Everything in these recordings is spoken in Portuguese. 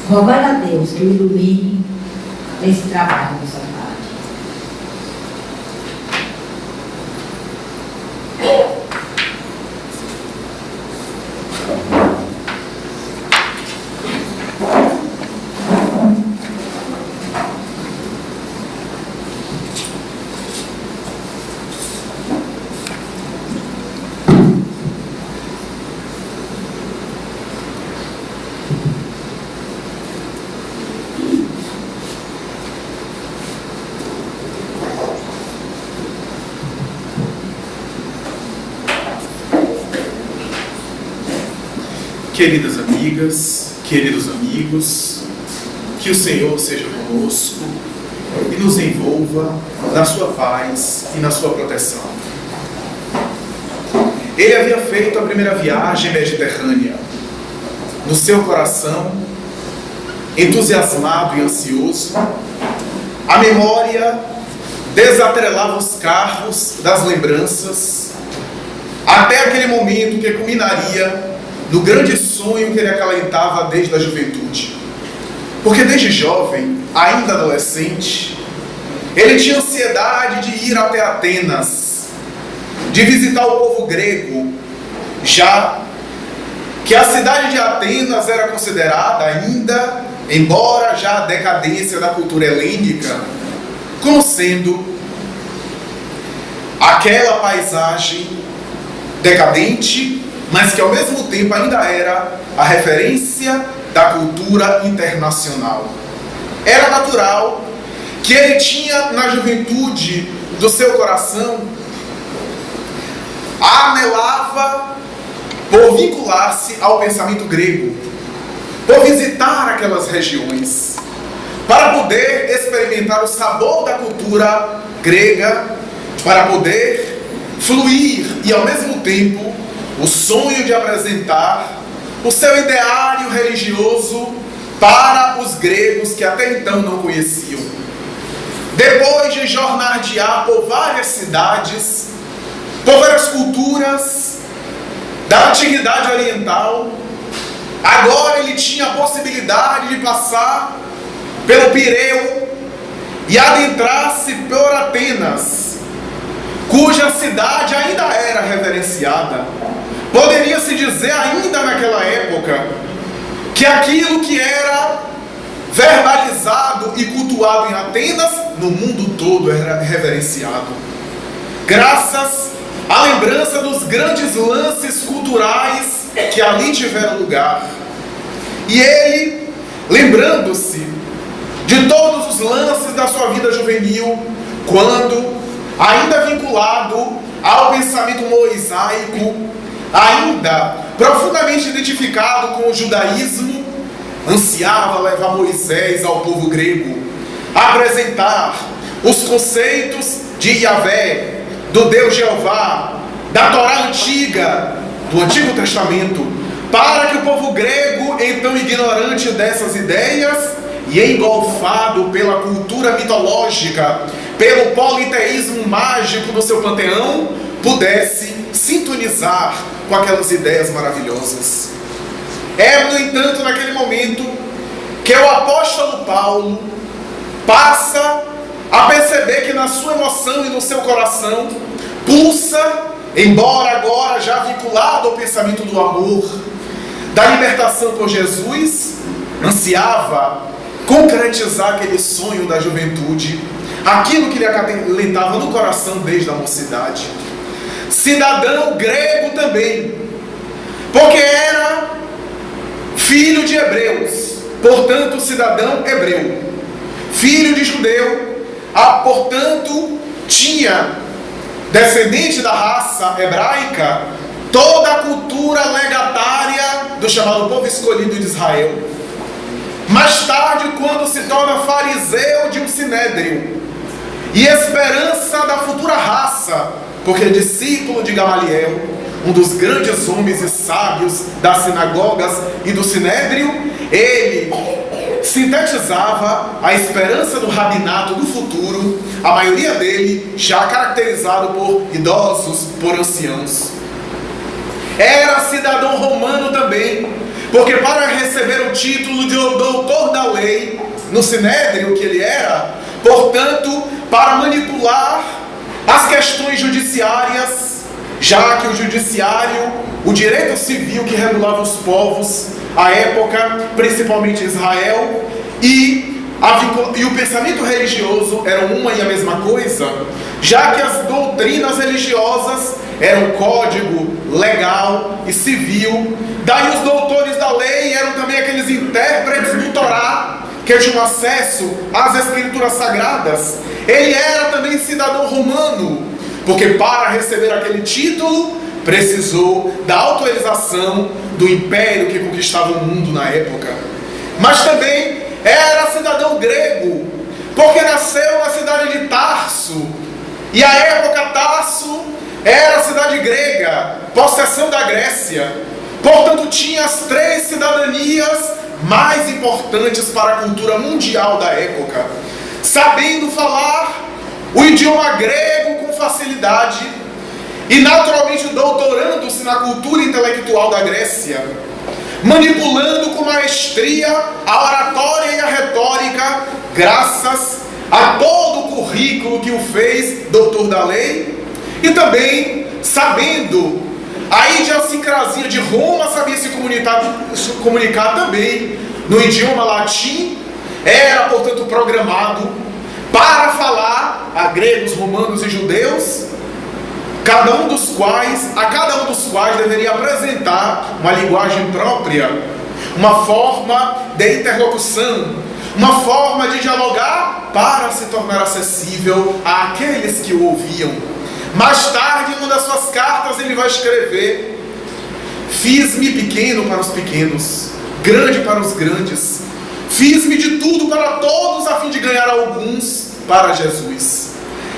rogar a Deus que o ilumine nesse trabalho do Santuário. Queridas amigas, queridos amigos, que o Senhor seja conosco e nos envolva na sua paz e na sua proteção. Ele havia feito a primeira viagem mediterrânea. No seu coração, entusiasmado e ansioso, a memória desatrelava os carros das lembranças até aquele momento que culminaria no grande sonho que ele acalentava desde a juventude. Porque desde jovem, ainda adolescente, ele tinha ansiedade de ir até Atenas, de visitar o povo grego, já que a cidade de Atenas era considerada ainda, embora já a decadência da cultura helênica, como sendo aquela paisagem decadente, mas que ao mesmo tempo ainda era a referência da cultura internacional. Era natural que ele tinha na juventude do seu coração, anelava por vincular-se ao pensamento grego, por visitar aquelas regiões, para poder experimentar o sabor da cultura grega, para poder fluir e ao mesmo tempo o sonho de apresentar o seu ideário religioso para os gregos que até então não conheciam. Depois de jornadear por várias cidades, por várias culturas da antiguidade oriental, agora ele tinha a possibilidade de passar pelo Pireu e adentrar-se por Atenas, cuja cidade ainda era reverenciada. Poderia-se dizer ainda naquela época que aquilo que era verbalizado e cultuado em Atenas, no mundo todo era reverenciado. Graças à lembrança dos grandes lances culturais que ali tiveram lugar. E ele, lembrando-se de todos os lances da sua vida juvenil, quando, ainda vinculado ao pensamento mosaico, ainda profundamente identificado com o judaísmo, ansiava levar Moisés ao povo grego, apresentar os conceitos de Yahvé, do Deus Jeová, da Torá antiga, do Antigo Testamento, para que o povo grego, então ignorante dessas ideias e engolfado pela cultura mitológica, pelo politeísmo mágico do seu panteão, pudesse sintonizar com aquelas ideias maravilhosas. É, no entanto, naquele momento que o apóstolo Paulo passa a perceber que na sua emoção e no seu coração pulsa, embora agora já vinculado ao pensamento do amor, da libertação por Jesus, ansiava concretizar aquele sonho da juventude, aquilo que lhe acalentava no coração desde a mocidade. Cidadão grego também, porque era filho de hebreus, portanto cidadão hebreu, filho de judeu, portanto tinha, descendente da raça hebraica, toda a cultura legatária do chamado povo escolhido de Israel. Mais tarde, quando se torna fariseu de um sinédrio e esperança da futura raça, porque discípulo de Gamaliel, um dos grandes homens e sábios das sinagogas e do sinédrio, ele sintetizava a esperança do rabinato do futuro, a maioria dele já caracterizado por idosos, por anciãos. Era cidadão romano também, porque para receber o título de doutor no Sinédrio, que ele era, portanto, para manipular as questões judiciárias, já que o judiciário, o direito civil que regulava os povos, à época, principalmente Israel, e o pensamento religioso eram uma e a mesma coisa, já que as doutrinas religiosas eram código legal e civil. Daí os doutores da lei eram também aqueles intérpretes do Torá, que tinham acesso às escrituras sagradas. Ele era também cidadão romano, porque para receber aquele título precisou da autorização do império que conquistava o mundo na época. Mas também era cidadão grego, porque nasceu na cidade de Tarso, e à época Tarso era a cidade grega, possessão da Grécia. Portanto, tinha as 3 cidadanias mais importantes para a cultura mundial da época, sabendo falar o idioma grego com facilidade e naturalmente doutorando-se na cultura intelectual da Grécia, manipulando com maestria a oratória e a retórica, graças a todo o currículo que o fez doutor da lei, e também sabendo a idiosincrasia de Roma, sabia se comunicar também no idioma latim, era, portanto, programado para falar a gregos, romanos e judeus, a cada um dos quais deveria apresentar uma linguagem própria, uma forma de interlocução, uma forma de dialogar para se tornar acessível àqueles que o ouviam. Mais tarde, em uma das suas cartas, ele vai escrever: fiz-me pequeno para os pequenos, grande para os grandes, fiz-me de tudo para todos, a fim de ganhar alguns para Jesus.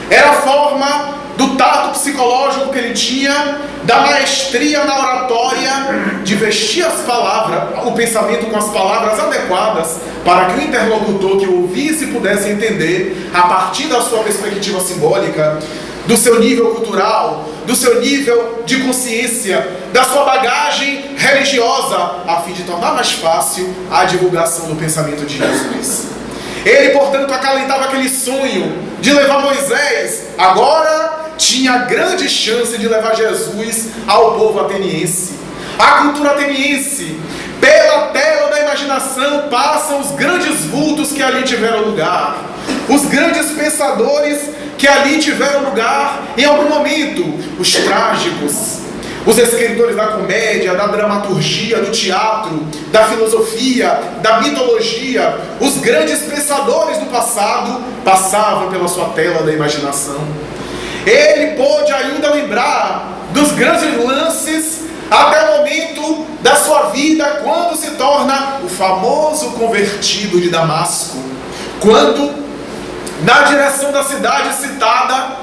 Era a forma do tato psicológico que ele tinha, da maestria na oratória, de vestir as palavras, o pensamento com as palavras adequadas, para que o interlocutor que o ouvisse pudesse entender, a partir da sua perspectiva simbólica, do seu nível cultural, do seu nível de consciência, da sua bagagem religiosa, a fim de tornar mais fácil a divulgação do pensamento de Jesus. Ele, portanto, acalentava aquele sonho de levar Moisés. Agora tinha a grande chance de levar Jesus ao povo ateniense. A cultura ateniense, pela tela da imaginação, passam os grandes vultos que ali tiveram lugar, os grandes pensadores que ali tiveram lugar em algum momento, os trágicos, os escritores da comédia, da dramaturgia, do teatro, da filosofia, da mitologia, os grandes pensadores do passado passavam pela sua tela da imaginação. Ele pôde ainda lembrar dos grandes lances até o momento da sua vida, quando se torna o famoso convertido de Damasco, quando, na direção da cidade citada,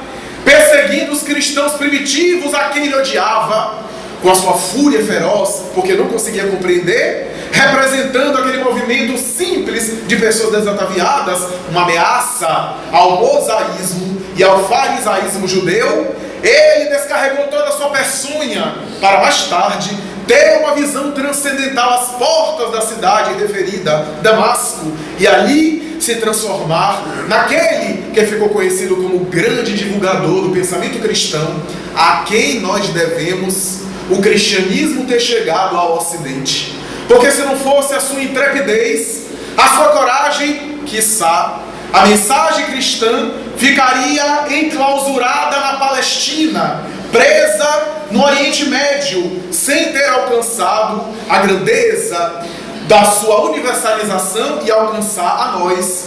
perseguindo os cristãos primitivos a quem ele odiava, com a sua fúria feroz, porque não conseguia compreender, representando aquele movimento simples de pessoas desataviadas, uma ameaça ao mosaísmo e ao farisaísmo judeu, ele descarregou toda a sua peçonha para mais tarde ter uma visão transcendental às portas da cidade referida, Damasco, e ali se transformar naquele que ficou conhecido como o grande divulgador do pensamento cristão, a quem nós devemos o cristianismo ter chegado ao Ocidente. Porque se não fosse a sua intrepidez, a sua coragem, quiçá a mensagem cristã ficaria enclausurada na Palestina, presa no Oriente Médio, sem ter alcançado a grandeza da sua universalização e alcançar a nós,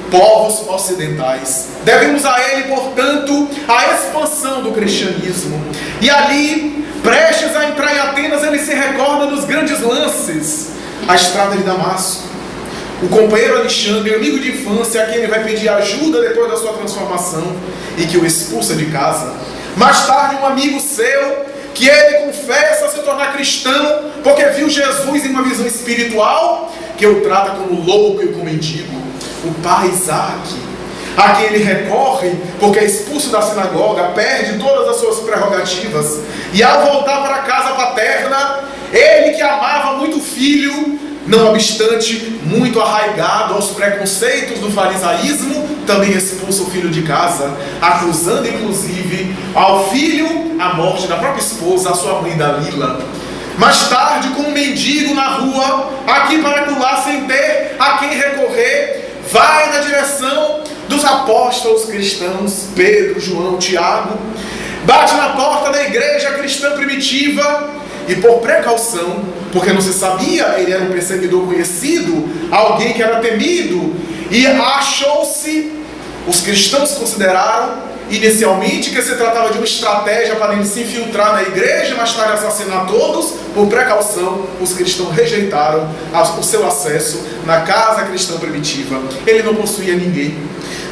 povos ocidentais. Devemos a ele, portanto, a expansão do cristianismo. E ali, prestes a entrar em Atenas, ele se recorda dos grandes lances, a estrada de Damasco, o companheiro Alexandre, o amigo de infância, a quem ele vai pedir ajuda depois da sua transformação e que o expulsa de casa. Mais tarde, um amigo seu, que ele confessa se tornar cristão, porque viu Jesus em uma visão espiritual, que o trata como louco e como mendigo. O pai Isaac, a quem ele recorre, porque é expulso da sinagoga, perde todas as suas prerrogativas, e ao voltar para a casa paterna, ele que amava muito o filho, não obstante, muito arraigado aos preconceitos do farisaísmo, também expulsa o filho de casa, acusando inclusive ao filho a morte da própria esposa, a sua mãe Dalila. Mais tarde, com um mendigo na rua, aqui para acolá sem ter a quem recorrer, vai na direção dos apóstolos cristãos, Pedro, João, Tiago, bate na porta da igreja cristã primitiva e, por precaução, porque não se sabia, ele era um perseguidor conhecido, alguém que era temido, e achou-se, os cristãos consideraram inicialmente que se tratava de uma estratégia para ele se infiltrar na igreja, mais tarde assassinar todos. Por precaução, os cristãos rejeitaram o seu acesso na casa cristã primitiva. Ele não possuía ninguém.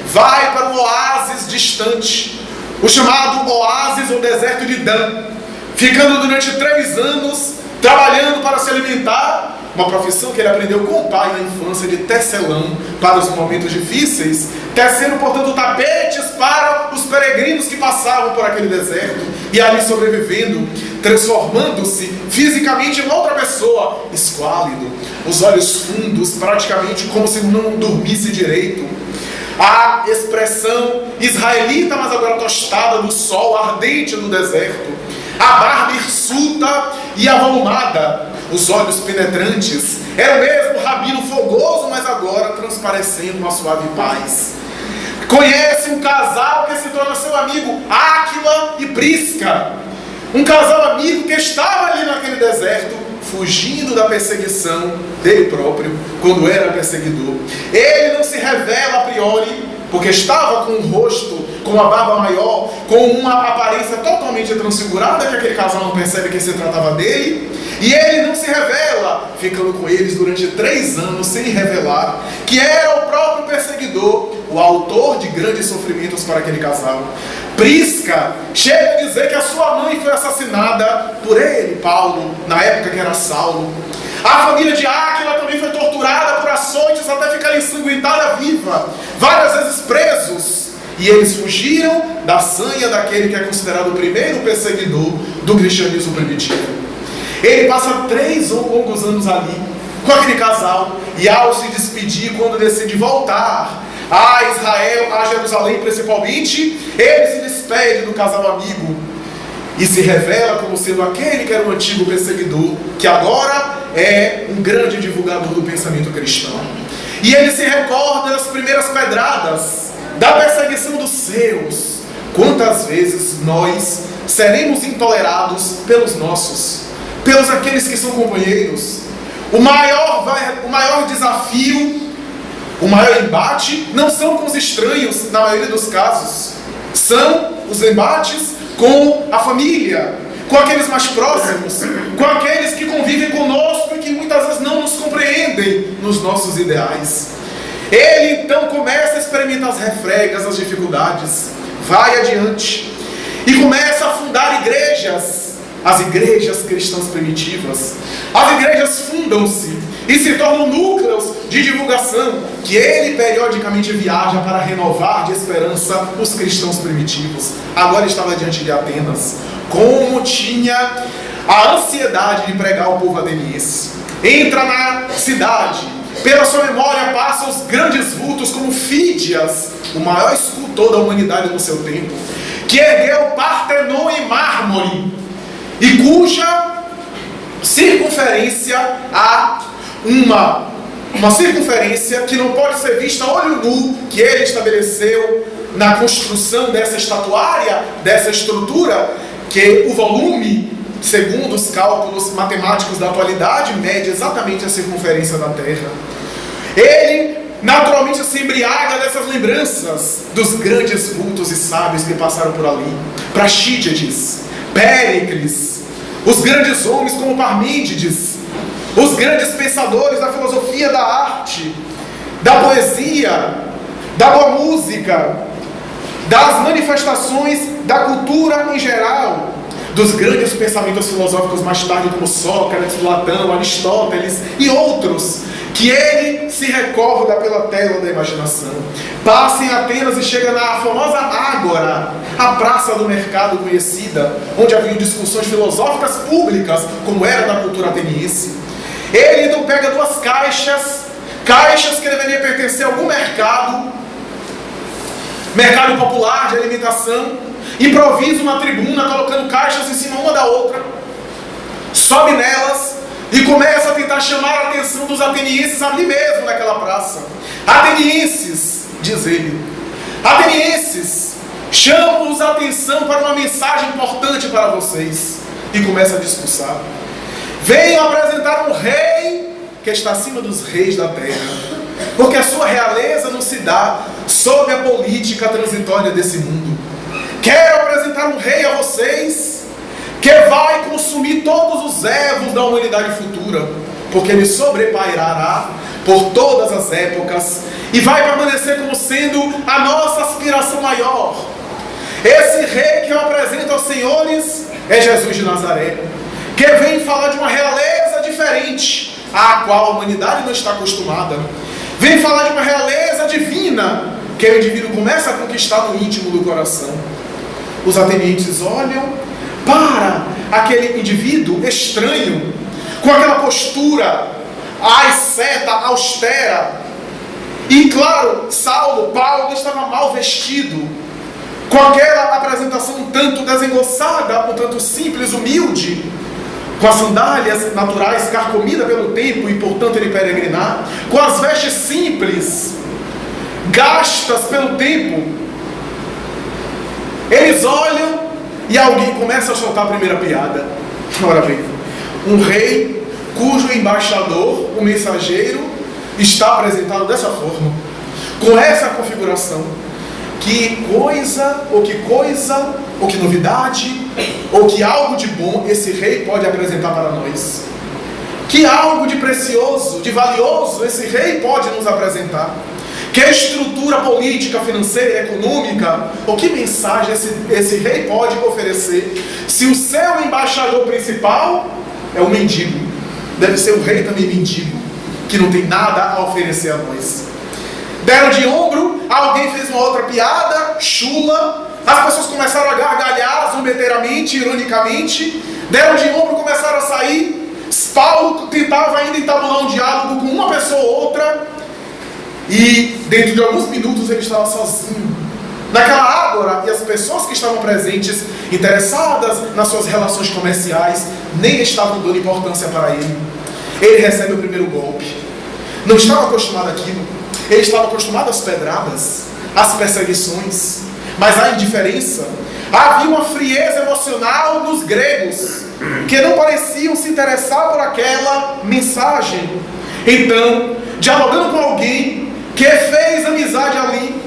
Vai para um oásis distante, o chamado oásis ou deserto de Dan, ficando durante 3 anos trabalhando para se alimentar, uma profissão que ele aprendeu com o pai na infância, de tecelão para os momentos difíceis, tecendo, portanto, tapetes para os peregrinos que passavam por aquele deserto, e ali sobrevivendo, transformando-se fisicamente em outra pessoa, esquálido, os olhos fundos, praticamente como se não dormisse direito. A expressão israelita, mas agora tostada do sol ardente no deserto, a barba hirsuta e avolumada, os olhos penetrantes, era o mesmo rabino fogoso, mas agora transparecendo uma suave paz. Conhece um casal que se torna seu amigo, Áquila e Prisca, um casal amigo que estava ali naquele deserto, fugindo da perseguição dele próprio, quando era perseguidor. Ele não se revela a priori, porque estava com um rosto, com uma barba maior, com uma aparência totalmente transfigurada, que aquele casal não percebe que se tratava dele, e ele não se revela, ficando com eles durante 3 anos sem revelar que era o próprio perseguidor, o autor de grandes sofrimentos para aquele casal. Prisca chega a dizer que a sua mãe foi assassinada por ele, Paulo, na época que era Saulo. A família de Áquila também foi torturada por açoites até ficar ensanguentada viva, várias vezes presos. E eles fugiram da sanha daquele que é considerado o primeiro perseguidor do cristianismo primitivo. Ele passa 3 longos anos ali com aquele casal, e ao se despedir, quando decide voltar a Israel, a Jerusalém principalmente, ele se despede do casal amigo e se revela como sendo aquele que era o antigo perseguidor, que agora é um grande divulgador do pensamento cristão. E ele se recorda das primeiras pedradas, da perseguição dos seus. Quantas vezes nós seremos intolerados pelos nossos, pelos aqueles que são companheiros? O maior desafio, o maior embate, não são com os estranhos, na maioria dos casos. São os embates com a família, com aqueles mais próximos, com aqueles que convivem conosco e que muitas vezes não nos compreendem nos nossos ideais. Ele então começa a experimentar as refregas, as dificuldades, vai adiante e começa a fundar igrejas, as igrejas cristãs primitivas. As igrejas fundam-se e se tornam núcleos de divulgação, que ele periodicamente viaja para renovar de esperança os cristãos primitivos. Agora estava diante de Atenas, como tinha a ansiedade de pregar ao povo ateniense. Entra na cidade, pela sua memória passa os grandes vultos como Fídias, o maior escultor da humanidade no seu tempo, que ergueu o Partenon em mármore e cuja circunferência há uma circunferência que não pode ser vista a olho nu, que ele estabeleceu na construção dessa estatuária, dessa estrutura, que o volume, segundo os cálculos matemáticos da atualidade, mede exatamente a circunferência da Terra. Ele naturalmente se embriaga dessas lembranças dos grandes vultos e sábios que passaram por ali. Praxíteles, Péricles, os grandes homens como Parmênides, os grandes pensadores da filosofia, da arte, da poesia, da boa música, das manifestações da cultura em geral, dos grandes pensamentos filosóficos mais tarde, como Sócrates, Platão, Aristóteles e outros, que ele se recorda pela tela da imaginação. Passa em Atenas e chega na famosa Ágora, a praça do mercado conhecida, onde haviam discussões filosóficas públicas, como era da cultura ateniense. Ele então pega duas caixas que deveriam pertencer a algum mercado popular de alimentação, improvisa uma tribuna colocando caixas em cima uma da outra, sobe nelas e começa a tentar chamar a atenção dos atenienses ali mesmo naquela praça. Atenienses, diz ele, atenienses, chamo-os a atenção para uma mensagem importante para vocês. E começa a discursar. Venho apresentar um rei que está acima dos reis da terra, porque a sua realeza não se dá sob a política transitória desse mundo. Quero apresentar um rei a vocês que vai consumir todos os erros da humanidade futura, porque ele sobrepairará por todas as épocas e vai permanecer como sendo a nossa aspiração maior. Esse rei que eu apresento aos senhores é Jesus de Nazaré, que vem falar de uma realeza diferente, à qual a humanidade não está acostumada. Vem falar de uma realeza divina, que o indivíduo começa a conquistar no íntimo do coração. Os atenienses olham para aquele indivíduo estranho, com aquela postura asceta, austera. E claro, Paulo estava mal vestido, com aquela apresentação um tanto desengonçada, um tanto simples, humilde, com as sandálias naturais carcomidas pelo tempo e portanto ele peregrinar, com as vestes simples, gastas pelo tempo. Eles olham e alguém começa a soltar a primeira piada. Ora bem, um rei cujo embaixador, o mensageiro, está apresentado dessa forma, com essa configuração. Que coisa, ou que novidade, ou que algo de bom esse rei pode apresentar para nós. Que algo de precioso, de valioso esse rei pode nos apresentar. Que estrutura política, financeira e econômica, ou que mensagem esse rei pode oferecer, se o seu embaixador principal é um mendigo. Deve ser o rei também mendigo, que não tem nada a oferecer a nós. Deram de ombro, alguém fez uma outra piada, chula, as pessoas começaram a gargalhar zombeteiramente, ironicamente, deram de ombro, começaram a sair. Paulo tentava ainda entabular um diálogo com uma pessoa ou outra, e dentro de alguns minutos ele estava sozinho naquela ágora, e as pessoas que estavam presentes, interessadas nas suas relações comerciais, nem estavam dando importância para ele. Ele recebe o primeiro golpe. Não estava acostumado àquilo. Ele estava acostumado às pedradas, às perseguições, mas à indiferença. Havia uma frieza emocional nos gregos, que não pareciam se interessar por aquela mensagem. Então, dialogando com alguém que fez amizade ali,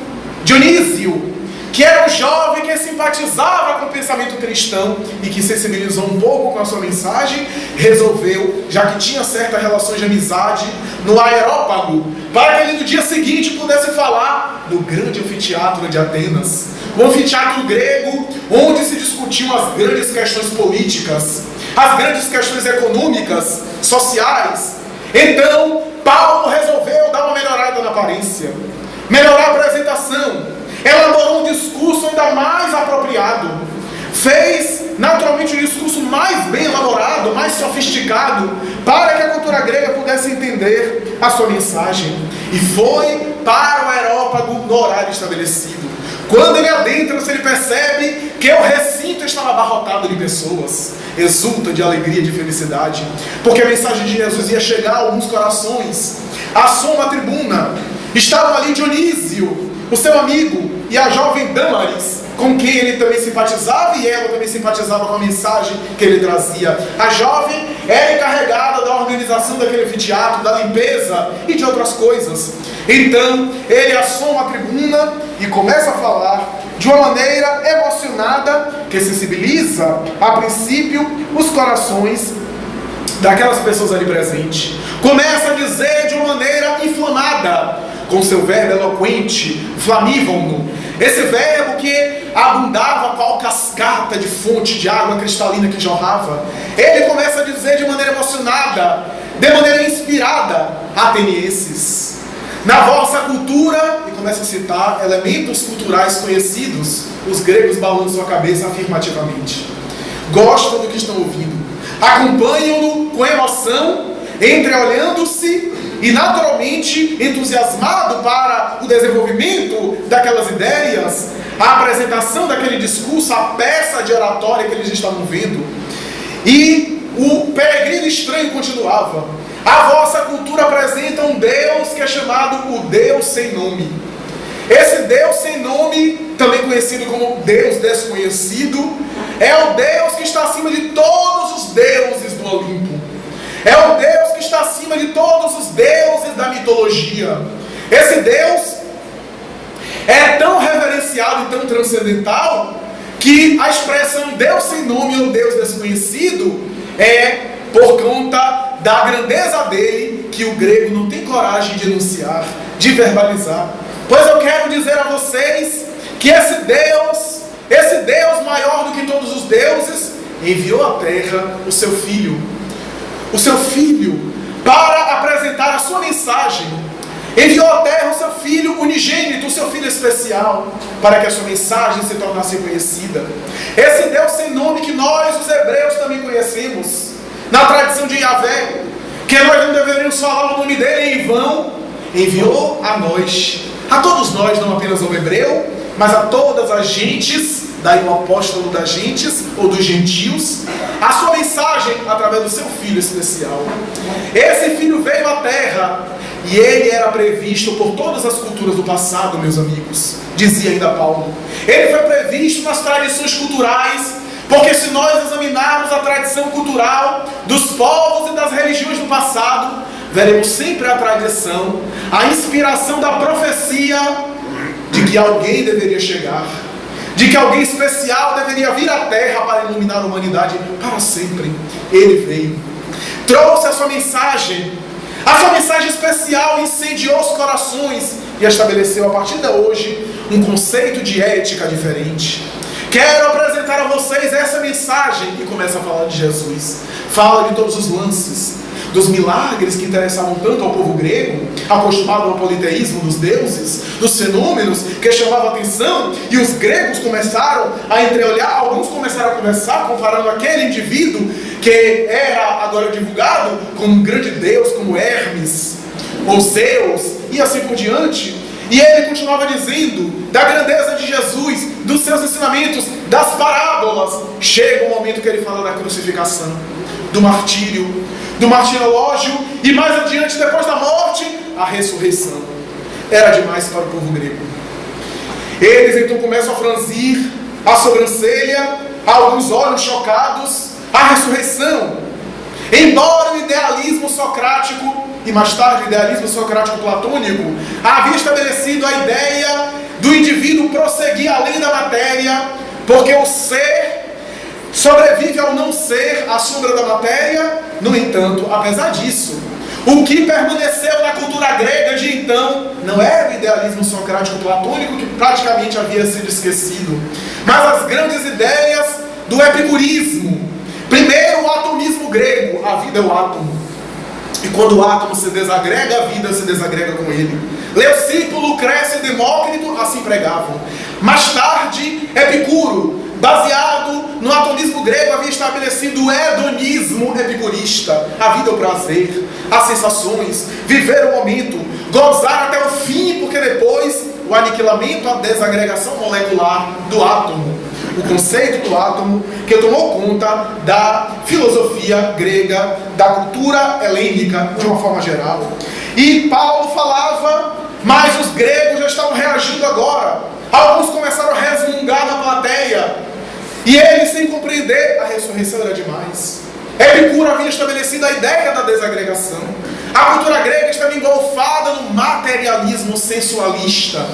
Dionísio, que era um jovem que simpatizava com o pensamento cristão e que sensibilizou um pouco com a sua mensagem, resolveu, já que tinha certas relações de amizade, no Areópago, para que ele no dia seguinte pudesse falar no grande anfiteatro de Atenas, o anfiteatro grego, onde se discutiam as grandes questões políticas, as grandes questões econômicas, sociais. Então, Paulo resolveu dar uma melhorada na aparência, melhorar a apresentação, elaborou um discurso ainda mais apropriado, fez naturalmente um discurso mais bem elaborado, mais sofisticado, para que a cultura grega pudesse entender a sua mensagem, e foi para o Areópago no horário estabelecido. Quando ele adentra-se, ele percebe que o recinto estava abarrotado de pessoas, exulta de alegria, de felicidade, porque a mensagem de Jesus ia chegar a alguns corações. Assou uma tribuna, estavam ali Dionísio, o seu amigo, e a jovem Dâmaris, com quem ele também simpatizava, e ela também simpatizava com a mensagem que ele trazia. A jovem era encarregada da organização daquele anfiteatro, da limpeza e de outras coisas. Então, ele assoma uma tribuna e começa a falar de uma maneira emocionada, que sensibiliza, a princípio, os corações daquelas pessoas ali presentes. Começa a dizer de uma maneira inflamada, com seu verbo eloquente, flamívono, esse verbo que abundava qual cascata de fonte de água cristalina que jorrava. Ele começa a dizer de maneira emocionada, de maneira inspirada: atenienses, na vossa cultura, e começa a citar elementos culturais conhecidos. Os gregos balançam sua cabeça afirmativamente, gostam do que estão ouvindo, acompanham-no com emoção entreolhando-se e naturalmente entusiasmado para o desenvolvimento daquelas ideias, a apresentação daquele discurso, a peça de oratória que eles estavam vendo. E o peregrino estranho continuava: a vossa cultura apresenta um Deus que é chamado o Deus sem nome. Esse Deus sem nome, também conhecido como Deus desconhecido, é o Deus que está acima de todos os deuses do Olimpo. É o Deus que está acima de todos os deuses da mitologia. Esse Deus é tão reverenciado e tão transcendental que a expressão Deus sem nome ou Deus desconhecido é por conta da grandeza dele que o grego não tem coragem de enunciar, de verbalizar. Pois eu quero dizer a vocês que esse Deus maior do que todos os deuses, enviou à terra o seu Filho para apresentar a sua mensagem. Enviou à terra o seu Filho unigênito, o seu Filho especial, para que a sua mensagem se tornasse conhecida. Esse Deus sem nome que nós, os hebreus, também conhecemos, na tradição de Yahvé, que nós não deveríamos falar o nome dele em vão, enviou a nós, a todos nós, não apenas ao hebreu, mas a todas as gentes, daí o apóstolo das gentes, ou dos gentios, a sua mensagem através do seu Filho especial. Esse Filho veio à terra, e ele era previsto por todas as culturas do passado, meus amigos, dizia ainda Paulo. Ele foi previsto nas tradições culturais, porque se nós examinarmos a tradição cultural dos povos e das religiões do passado, veremos sempre a tradição, a inspiração da profecia de que alguém deveria chegar, de que alguém especial deveria vir à terra para iluminar a humanidade para sempre. Ele veio, trouxe a sua mensagem especial, incendiou os corações e estabeleceu a partir de hoje um conceito de ética diferente. Quero apresentar a vocês essa mensagem e começa a falar de Jesus. Fala de todos os lances, dos milagres que interessavam tanto ao povo grego, acostumado ao politeísmo dos deuses, dos fenômenos que chamavam a atenção, e os gregos começaram a entreolhar, alguns começaram a conversar, comparando aquele indivíduo que era agora divulgado como um grande deus, como Hermes, ou Zeus, e assim por diante. E ele continuava dizendo da grandeza de Jesus, dos seus ensinamentos, das parábolas. Chega o momento que ele fala da crucificação, do martirológio, e mais adiante, depois da morte, a ressurreição. Era demais para o povo grego. Eles então começam a franzir a sobrancelha, alguns olhos chocados. A ressurreição, embora o idealismo socrático e mais tarde o idealismo socrático platônico havia estabelecido a ideia do indivíduo prosseguir além da matéria, porque o ser sobrevive ao não ser, à sombra da matéria. No entanto, apesar disso, o que permaneceu na cultura grega de então não era o idealismo socrático platônico, que praticamente havia sido esquecido, mas as grandes ideias do epicurismo. Primeiro, o atomismo grego. A vida é o átomo, e quando o átomo se desagrega, a vida se desagrega com ele. Leucipo, Lucrécio e Demócrito assim pregavam. Mais tarde, Epicuro, baseado no atomismo grego, havia estabelecido o hedonismo epicurista. A vida é o prazer, as sensações, viver o momento, gozar até o fim, porque depois o aniquilamento, a desagregação molecular do átomo, o conceito do átomo que tomou conta da filosofia grega, da cultura helênica de uma forma geral. E Paulo falava, mas os gregos já estavam reagindo agora. Alguns começaram a resmungar na plateia, e eles, sem compreender, a ressurreição era demais. Epicuro havia estabelecido a ideia da desagregação. A cultura grega estava engolfada no materialismo sensualista,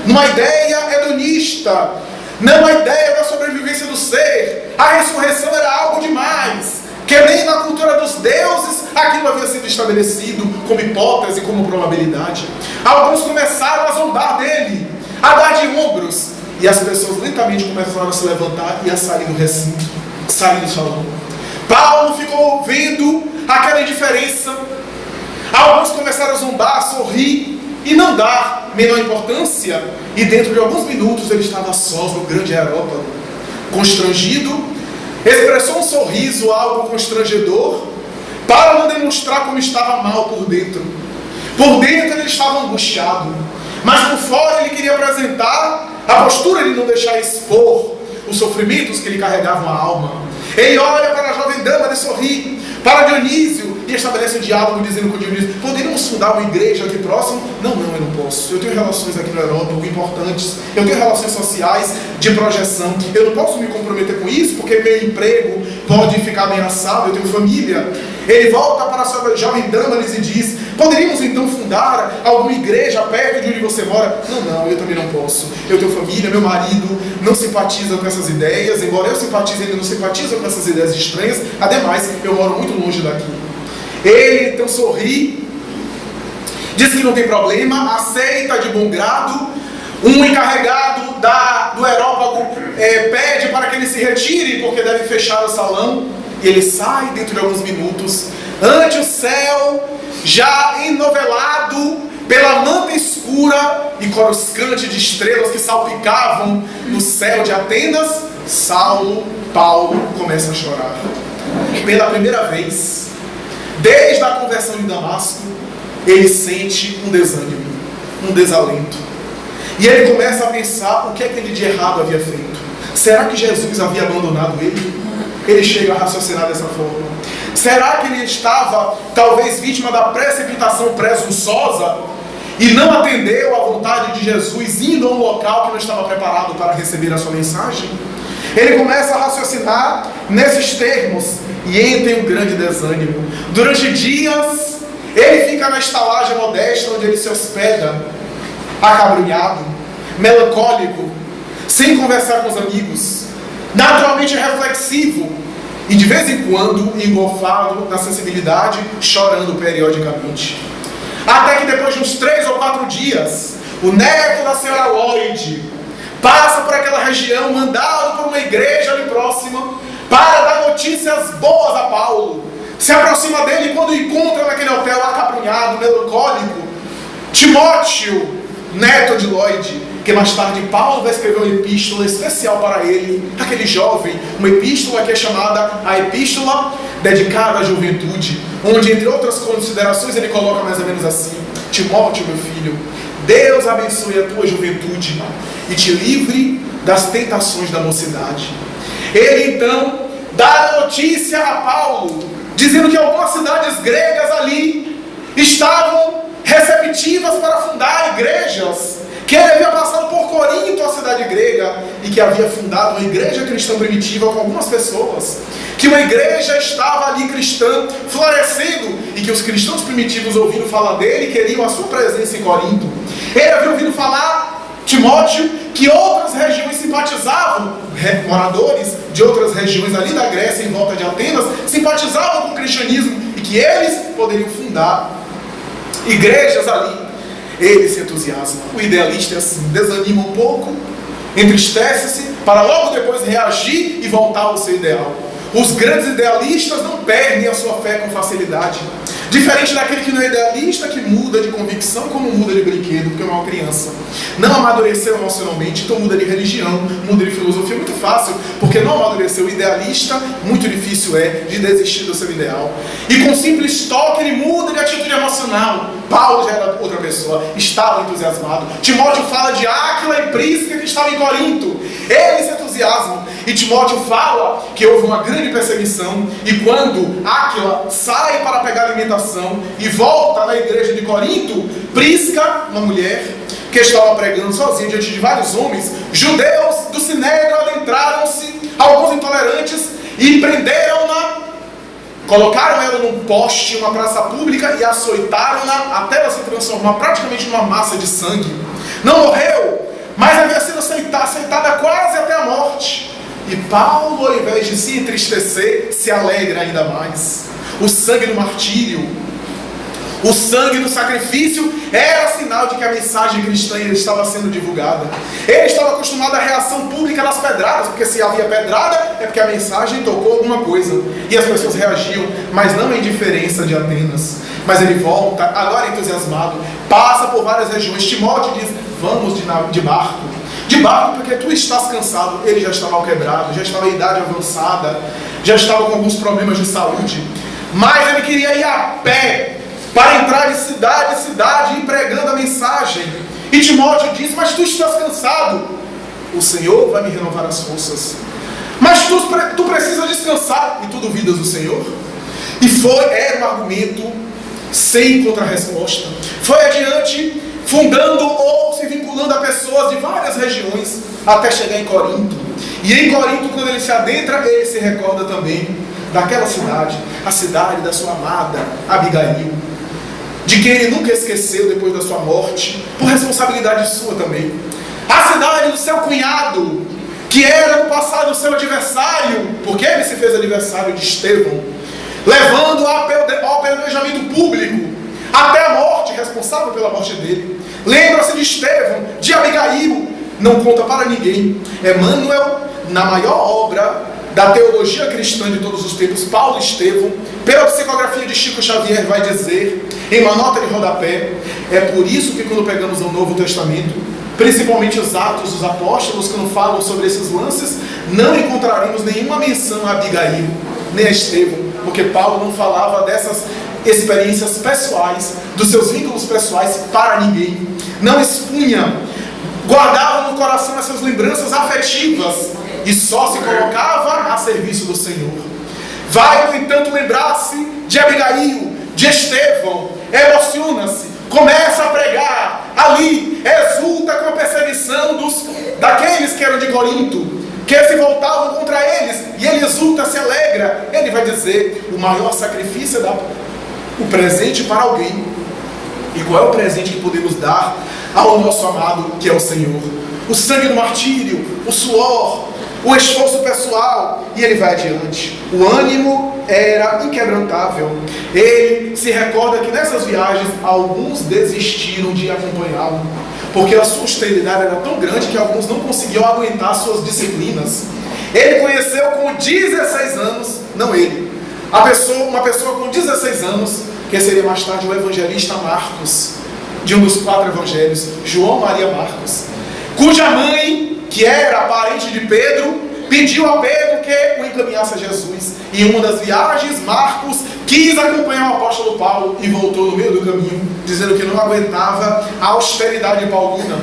numa ideia hedonista, não a ideia da sobrevivência do ser. A ressurreição era algo demais, que nem na cultura dos deuses aquilo havia sido estabelecido como hipótese, como probabilidade. Alguns começaram a zombar dele, a dar de ombros, e as pessoas lentamente começaram a se levantar e a sair do recinto, sair do salão. Paulo ficou vendo aquela indiferença. Alguns começaram a zombar, a sorrir e não dar menor importância, e dentro de alguns minutos ele estava sós no grande aerópago, constrangido, expressou um sorriso, algo constrangedor, para não demonstrar como estava mal por dentro. Por dentro ele estava angustiado, mas por fora ele queria apresentar a postura de não deixar expor os sofrimentos que lhe carregavam a alma. Ele olha para a jovem dama de sorrir, para Dionísio, e estabelece um diálogo dizendo com Dionísio: poderíamos fundar uma igreja aqui próximo? Não, eu não posso. Eu tenho relações aqui na Europa importantes, eu tenho relações sociais de projeção, eu não posso me comprometer com isso porque meu emprego pode ficar ameaçado, eu tenho família. Ele volta para a sua jovem dama e diz: poderíamos então fundar alguma igreja perto de onde você mora? Não, eu também não posso. Eu tenho família, meu marido não simpatiza com essas ideias, embora eu simpatize, ele não simpatiza com essas ideias estranhas. Ademais, eu moro muito longe daqui. Ele então sorri, diz que não tem problema, aceita de bom grado. Um encarregado do aerópago pede para que ele se retire, porque deve fechar o salão. E ele sai dentro de alguns minutos, ante o céu, já enovelado pela manta escura e coruscante de estrelas que salpicavam no céu de Atenas. Paulo começa a chorar. Pela primeira vez, desde a conversão de Damasco, ele sente um desânimo, um desalento. E ele começa a pensar o que é que ele de errado havia feito. Será que Jesus havia abandonado ele? Ele chega a raciocinar dessa forma. Será que ele estava talvez vítima da precipitação presunçosa e não atendeu à vontade de Jesus, indo a um local que não estava preparado para receber a sua mensagem? Ele começa a raciocinar nesses termos e entra em um grande desânimo. Durante dias ele fica na estalagem modesta onde ele se hospeda, acabrunhado, melancólico, sem conversar com os amigos, naturalmente reflexivo e de vez em quando engolfado na sensibilidade, chorando periodicamente. Até que depois de uns 3 ou 4 dias, o neto da senhora Lloyd passa por aquela região, mandado por uma igreja ali próxima, para dar notícias boas a Paulo. Se aproxima dele e quando encontra naquele hotel acabrunhado, melancólico, Timóteo, neto de Lloyd, que mais tarde Paulo vai escrever uma epístola especial para ele, aquele jovem, uma epístola que é chamada a epístola dedicada à juventude, onde entre outras considerações ele coloca mais ou menos assim: Timóteo, meu filho, Deus abençoe a tua juventude e te livre das tentações da mocidade. Ele então dá a notícia a Paulo, dizendo que algumas cidades gregas ali estavam receptivas para fundar igrejas, que ele havia passado por Corinto, a cidade grega, e que havia fundado uma igreja cristã primitiva com algumas pessoas, que uma igreja estava ali cristã florescendo, e que os cristãos primitivos, ouvindo falar dele, queriam a sua presença em Corinto. Ele havia ouvido falar, Timóteo, que outras regiões simpatizavam, moradores de outras regiões ali da Grécia, em volta de Atenas, simpatizavam com o cristianismo, e que eles poderiam fundar igrejas ali. Ele se entusiasma. O idealista assim, desanima um pouco, entristece-se, para logo depois reagir e voltar ao seu ideal. Os grandes idealistas não perdem a sua fé com facilidade. Diferente daquele que não é idealista, que muda de convicção como muda de brinquedo, porque é uma criança. Não amadureceu emocionalmente, então muda de religião, muda de filosofia. Muito fácil, porque não amadureceu. O idealista, muito difícil é de desistir do seu ideal. E com um simples toque ele muda de atitude emocional. Paulo já era outra pessoa, estava entusiasmado. Timóteo fala de Áquila e Prisca que estavam em Corinto. Eles se entusiasmam. E Timóteo fala que houve uma grande perseguição, e quando Áquila sai para pegar alimentação e volta na igreja de Corinto, Prisca, uma mulher que estava pregando sozinha diante de vários homens, judeus do Sinédrio adentraram-se, alguns intolerantes, e prenderam-na, colocaram ela num poste, uma praça pública, e açoitaram-na até ela se transformar praticamente numa massa de sangue. Não morreu, mas havia sido aceitada quase até a morte. E Paulo, ao invés de se entristecer, se alegra ainda mais. O sangue do martírio, o sangue do sacrifício era sinal de que a mensagem cristã estava sendo divulgada. Ele estava acostumado à reação pública das pedradas, porque se havia pedrada é porque a mensagem tocou alguma coisa. E as pessoas reagiam, mas não a indiferença de Atenas. Mas ele volta, agora entusiasmado, passa por várias regiões. Timóteo diz: vamos de barco. De barco porque tu estás cansado. Ele já estava mal quebrado, já estava em idade avançada, já estava com alguns problemas de saúde. mas ele queria ir a pé para entrar de cidade em cidade, pregando a mensagem. E Timóteo disse: mas tu estás cansado, o Senhor vai me renovar as forças. Mas tu precisas descansar, e tu duvidas do Senhor? E era um argumento sem contrarresposta. Foi adiante, fundando ou se vinculando a pessoas de várias regiões, até chegar em Corinto. E em Corinto, quando ele se adentra, ele se recorda também daquela cidade, a cidade da sua amada Abigail, de quem ele nunca esqueceu depois da sua morte, por responsabilidade sua também. A cidade do seu cunhado, que era no passado o seu adversário, porque ele se fez adversário de Estevão, levando ao apedrejamento público, até a morte, responsável pela morte dele. Lembra-se de Estevão, de Abigail, não conta para ninguém. Emmanuel, na maior obra da teologia cristã de todos os tempos, Paulo Estevão, pela psicografia de Chico Xavier, vai dizer, em uma nota de rodapé: é por isso que quando pegamos o Novo Testamento, principalmente os Atos dos Apóstolos, quando falam sobre esses lances, não encontraremos nenhuma menção a Abigail, nem a Estevão, porque Paulo não falava dessas experiências pessoais, dos seus vínculos pessoais para ninguém, não expunha, guardava no coração essas lembranças afetivas e só se colocava a serviço do Senhor. Vai, no entanto, lembrar-se de Abigail, de Estevão, emociona-se, começa a pregar ali, exulta com a perseguição daqueles que eram de Corinto, que se voltavam contra eles, e ele exulta, se alegra. Ele vai dizer: o maior sacrifício é dar o presente para alguém. E qual é o presente que podemos dar ao nosso amado, que é o Senhor? O sangue do martírio, o suor, o esforço pessoal. E ele vai adiante. O ânimo era inquebrantável. Ele se recorda que nessas viagens alguns desistiram de acompanhá-lo, porque a sua austeridade era tão grande que alguns não conseguiam aguentar suas disciplinas. Ele conheceu com 16 anos, não ele, uma pessoa com 16 anos, que seria mais tarde o evangelista Marcos, de um dos 4 evangelhos, João Maria Marcos, cuja mãe, que era parente de Pedro, pediu a Pedro que o encaminhasse a Jesus. E em uma das viagens, Marcos quis acompanhar o apóstolo Paulo e voltou no meio do caminho, dizendo que não aguentava a austeridade paulina.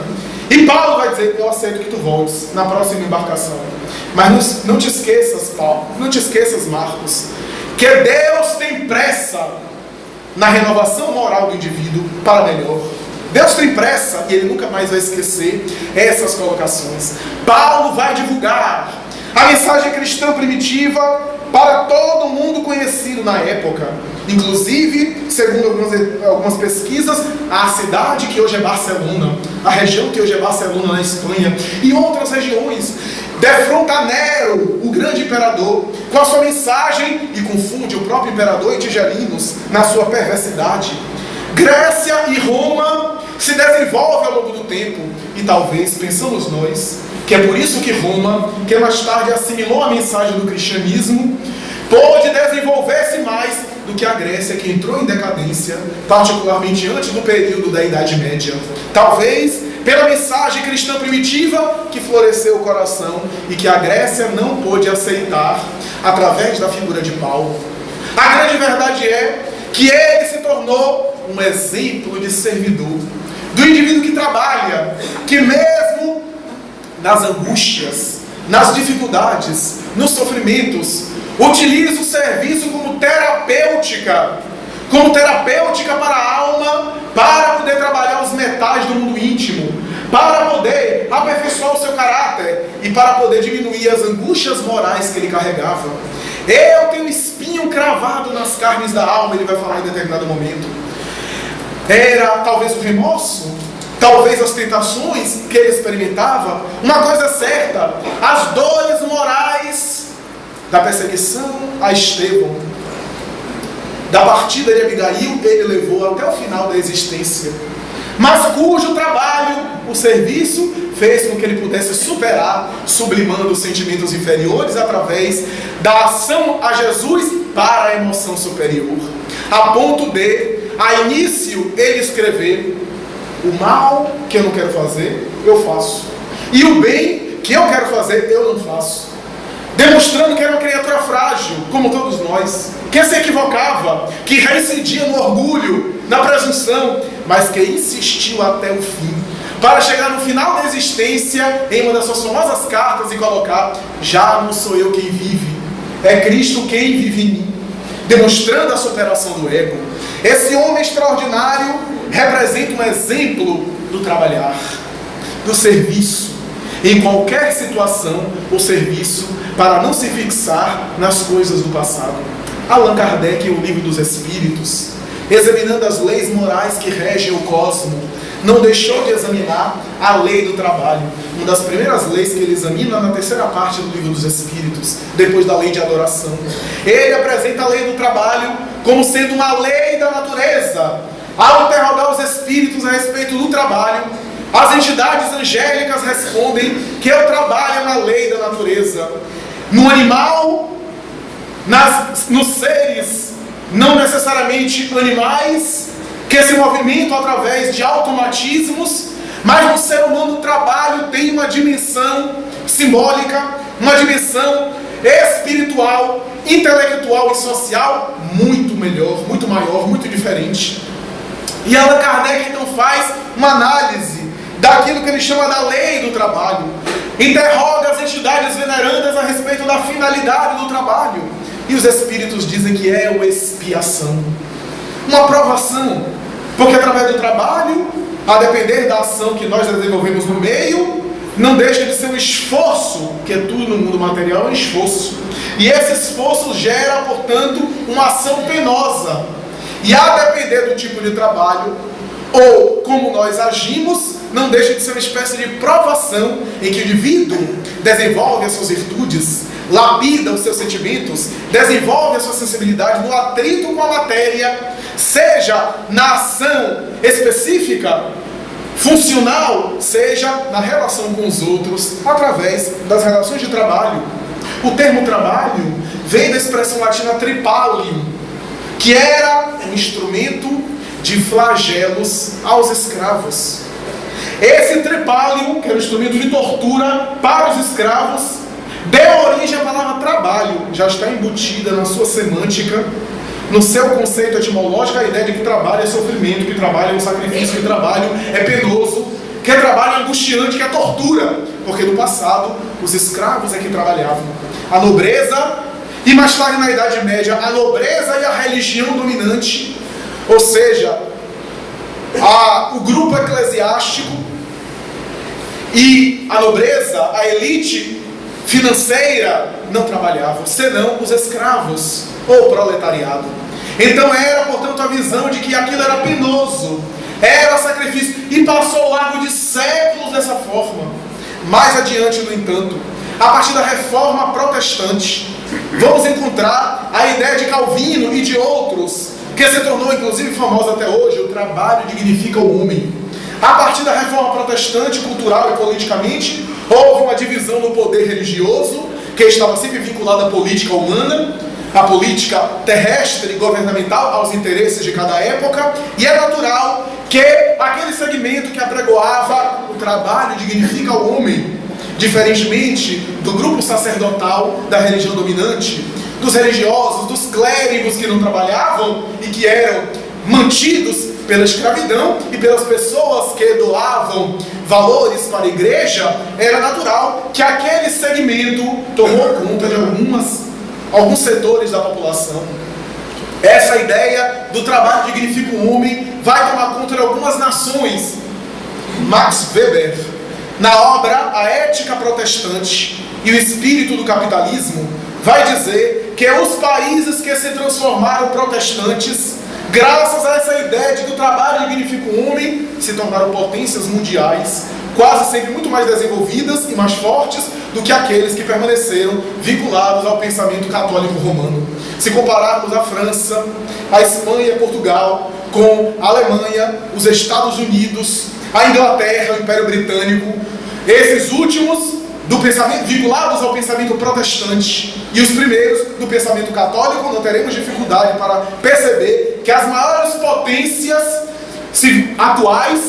E Paulo vai dizer: eu aceito que tu voltes na próxima embarcação, mas não te esqueças, Paulo, não te esqueças, Marcos, que Deus tem pressa na renovação moral do indivíduo para melhor. Deus tem pressa, e ele nunca mais vai esquecer essas colocações. Paulo vai divulgar a mensagem cristã primitiva para todo mundo conhecido na época. Inclusive, segundo algumas pesquisas, a cidade que hoje é Barcelona, a região que hoje é Barcelona na Espanha, e outras regiões, defronta Nero, o grande imperador, com a sua mensagem, e confunde o próprio imperador e Tigelinos na sua perversidade. Grécia e Roma se desenvolvem ao longo do tempo, e talvez, pensamos nós, que é por isso que Roma, que mais tarde assimilou a mensagem do cristianismo, pôde desenvolver-se mais do que a Grécia, que entrou em decadência, particularmente antes do período da Idade Média. Talvez pela mensagem cristã primitiva que floresceu o coração e que a Grécia não pôde aceitar através da figura de Paulo. A grande verdade é que ele se tornou um exemplo de servidor, do indivíduo que trabalha, que mesmo nas angústias, nas dificuldades, nos sofrimentos, utiliza o serviço como terapêutica para a alma, para poder trabalhar os metais do mundo íntimo, para poder aperfeiçoar o seu caráter e para poder diminuir as angústias morais que ele carregava. Eu tenho um espinho cravado nas carnes da alma, ele vai falar em determinado momento. Era talvez o remorso, talvez as tentações que ele experimentava. Uma coisa é certa: as dores morais da perseguição a Estevão, da partida de Abigail, ele levou até o final da existência, mas cujo trabalho, o serviço, fez com que ele pudesse superar, sublimando os sentimentos inferiores através da ação a Jesus para a emoção superior, a ponto de, a início, ele escrever: o mal que eu não quero fazer, eu faço, e o bem que eu quero fazer, eu não faço. demonstrando que era uma criatura frágil, como todos nós, que se equivocava, que reincidia no orgulho, na presunção, mas que insistiu até o fim, para chegar no final da existência, em uma das suas famosas cartas, e colocar: já não sou eu quem vive, é Cristo quem vive em mim, demonstrando a superação do ego. Esse homem extraordinário representa um exemplo do trabalhar, do serviço, em qualquer situação, o serviço, para não se fixar nas coisas do passado. Allan Kardec, em O Livro dos Espíritos, examinando as leis morais que regem o cosmo, não deixou de examinar a lei do trabalho. Uma das primeiras leis que ele examina na terceira parte do Livro dos Espíritos, depois da lei de adoração. Ele apresenta a lei do trabalho como sendo uma lei da natureza. Ao interrogar os espíritos a respeito do trabalho, as entidades angélicas respondem que o trabalho é uma lei da natureza. No animal, nos seres não necessariamente animais, que se movimentam através de automatismos, mas no ser humano o trabalho tem uma dimensão simbólica, uma dimensão espiritual, intelectual e social muito melhor, muito maior, muito diferente. E Allan Kardec então faz uma análise daquilo que ele chama da lei do trabalho, interroga as entidades venerandas a respeito da finalidade do trabalho, e os espíritos dizem que é uma expiação, uma provação, porque através do trabalho, a depender da ação que nós desenvolvemos no meio, não deixa de ser um esforço, que é tudo no mundo material, é um esforço, e esse esforço gera, portanto, uma ação penosa, e a depender do tipo de trabalho, ou como nós agimos, não deixa de ser uma espécie de provação em que o indivíduo desenvolve as suas virtudes, lapida os seus sentimentos, desenvolve a sua sensibilidade no atrito com a matéria, seja na ação específica, funcional, seja na relação com os outros, através das relações de trabalho. O termo trabalho vem da expressão latina tripalium, que era um instrumento de flagelos aos escravos. Esse tripalium, que era um instrumento de tortura para os escravos, deu origem à palavra trabalho, já está embutida na sua semântica, no seu conceito etimológico, a ideia de que trabalho é sofrimento, que trabalho é um sacrifício, que trabalho é penoso, que trabalho é angustiante, que é tortura, porque no passado os escravos é que trabalhavam. A nobreza, e mais tarde na Idade Média, a nobreza e a religião dominante, ou seja, o grupo eclesiástico e a nobreza, a elite financeira, não trabalhavam, senão os escravos ou o proletariado. Então era, portanto, a visão de que aquilo era penoso, era sacrifício, e passou ao largo de séculos dessa forma. Mais adiante, no entanto, a partir da reforma protestante, vamos encontrar a ideia de Calvino e de outros, que se tornou inclusive famosa até hoje: o trabalho dignifica o homem. A partir da reforma protestante, cultural e politicamente, houve uma divisão no poder religioso, que estava sempre vinculada à política humana, à política terrestre e governamental, aos interesses de cada época, e é natural que aquele segmento que apregoava o trabalho dignifica o homem, diferentemente do grupo sacerdotal da religião dominante, dos religiosos, dos clérigos que não trabalhavam e que eram mantidos pela escravidão e pelas pessoas que doavam valores para a igreja, era natural que aquele segmento tomou conta de alguns setores da população. Essa ideia do trabalho dignifica o homem vai tomar conta de algumas nações. Max Weber, na obra A Ética Protestante e o Espírito do Capitalismo, vai dizer que os países que se transformaram protestantes, graças a essa ideia de que o trabalho dignifica o homem, se tornaram potências mundiais, quase sempre muito mais desenvolvidas e mais fortes do que aqueles que permaneceram vinculados ao pensamento católico romano. Se compararmos a França, a Espanha, Portugal, com a Alemanha, os Estados Unidos, a Inglaterra, o Império Britânico, esses últimos vinculados ao pensamento protestante e os primeiros do pensamento católico, não teremos dificuldade para perceber que as maiores potências atuais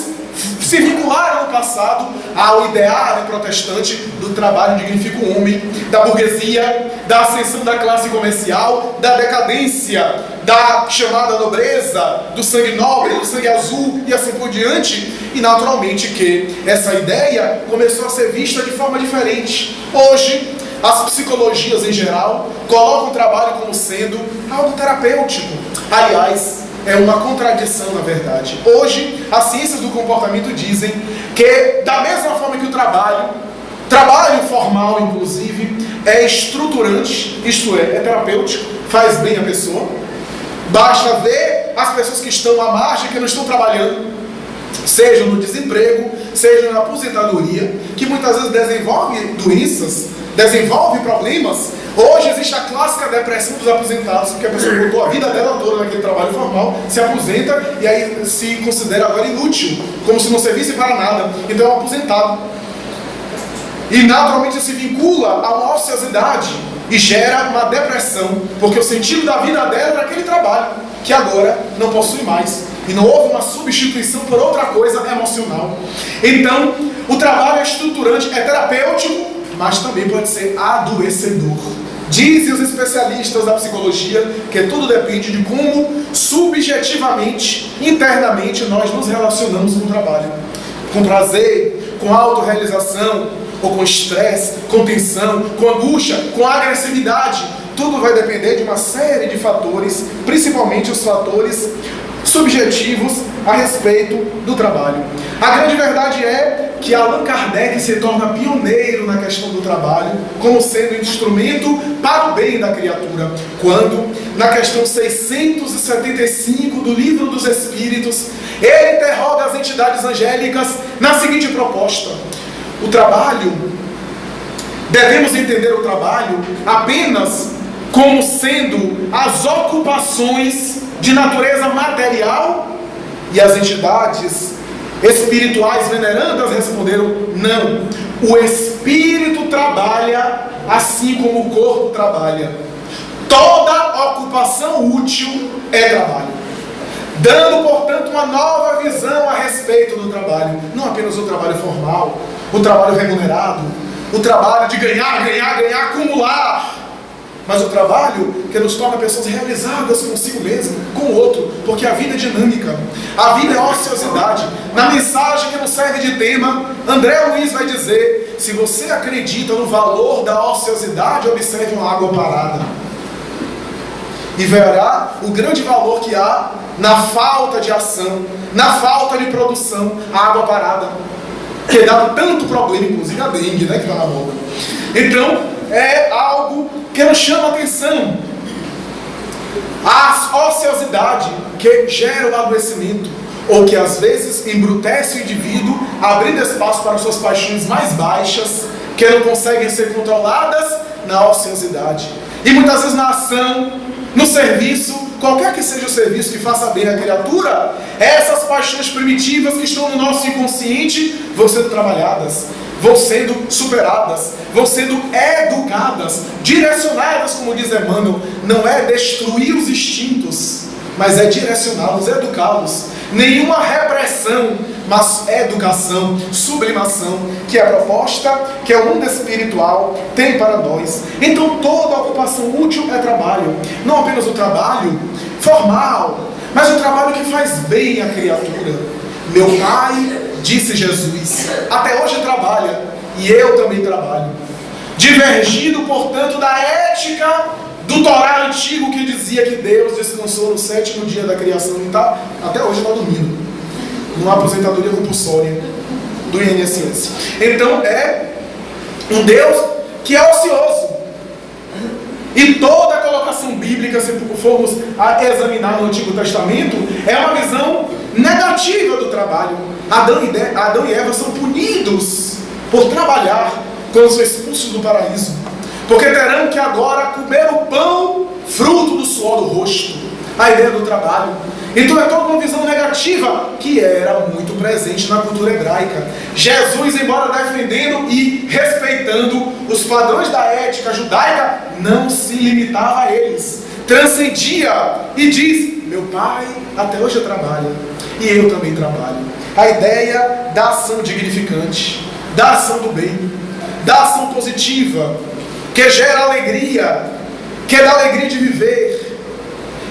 se vincularam no passado ao ideário protestante do trabalho dignifica o homem, da burguesia, da ascensão da classe comercial, da decadência, da chamada nobreza, do sangue nobre, do sangue azul e assim por diante. E naturalmente que essa ideia começou a ser vista de forma diferente. Hoje, as psicologias em geral colocam o trabalho como sendo algo terapêutico. Aliás, é uma contradição na verdade. Hoje, as ciências do comportamento dizem que, da mesma forma que o trabalho formal inclusive, é estruturante, isto é terapêutico, faz bem a pessoa. Basta ver as pessoas que estão à margem, que não estão trabalhando, seja no desemprego, seja na aposentadoria, que muitas vezes desenvolve doenças, desenvolve problemas. Hoje existe a clássica depressão dos aposentados, porque a pessoa botou a vida dela toda naquele trabalho formal, se aposenta e aí se considera agora inútil, como se não servisse para nada, então é um aposentado. E naturalmente se vincula a uma ociosidade e gera uma depressão, porque o sentido da vida dela era aquele trabalho, que agora não possui mais. E não houve uma substituição por outra coisa emocional. Então, o trabalho é estruturante, é terapêutico, mas também pode ser adoecedor. Dizem os especialistas da psicologia que tudo depende de como subjetivamente, internamente, nós nos relacionamos com o trabalho. Com prazer, com autorrealização, ou com estresse, com tensão, com angústia, com agressividade. Tudo vai depender de uma série de fatores, principalmente os fatores subjetivos a respeito do trabalho. A grande verdade é que Allan Kardec se torna pioneiro na questão do trabalho, como sendo um instrumento para o bem da criatura, quando, na questão 675 do Livro dos Espíritos, ele interroga as entidades angélicas na seguinte proposta: o trabalho, devemos entender o trabalho apenas como sendo as ocupações de natureza material? E as entidades espirituais venerandas responderam: não, o espírito trabalha assim como o corpo trabalha. Toda ocupação útil é trabalho, dando, portanto, uma nova visão a respeito do trabalho. Não apenas o trabalho formal, o trabalho remunerado, o trabalho de ganhar, acumular, mas o trabalho que nos torna pessoas realizadas consigo mesmo, com o outro, porque a vida é dinâmica, a vida é ociosidade. Na mensagem que nos serve de tema, André Luiz vai dizer: se você acredita no valor da ociosidade, observe uma água parada e verá o grande valor que há na falta de ação, na falta de produção. A água parada, que dá tanto problema, inclusive a dengue, né, que está na moda. Então, é algo que nos chama a atenção. A ociosidade que gera o adoecimento, ou que às vezes embrutece o indivíduo, abrindo espaço para suas paixões mais baixas, que não conseguem ser controladas na ociosidade. E muitas vezes na ação, no serviço, qualquer que seja o serviço que faça bem a criatura, essas paixões primitivas que estão no nosso inconsciente vão sendo trabalhadas, vão sendo superadas, vão sendo educadas, direcionadas, como diz Emmanuel. Não é destruir os instintos, mas é direcioná-los, educá-los. Nenhuma repressão, mas educação, sublimação, que é a proposta que o mundo espiritual tem para nós. Então toda ocupação útil é trabalho. Não apenas o trabalho formal, mas o trabalho que faz bem à criatura. Meu Pai, disse Jesus, até hoje trabalha, e eu também trabalho. Divergindo, portanto, da ética do Torá antigo, que dizia que Deus descansou no 7º dia da criação, e até hoje está dormindo, numa aposentadoria compulsória do INSS. Então é um Deus que é ocioso. E toda a colocação bíblica, se formos a examinar no Antigo Testamento, é uma visão negativa do trabalho. Adão e Eva são punidos por trabalhar quando são expulsos do paraíso, porque terão que agora comer o pão fruto do suor do rosto. A ideia do trabalho. Então é toda uma visão negativa que era muito presente na cultura hebraica. Jesus, embora defendendo e respeitando os padrões da ética judaica, não se limitava a eles, transcendia e diz: meu Pai até hoje trabalha, e eu também trabalho. a ideia da ação dignificante, da ação do bem, da ação positiva, que gera alegria, que dá alegria de viver,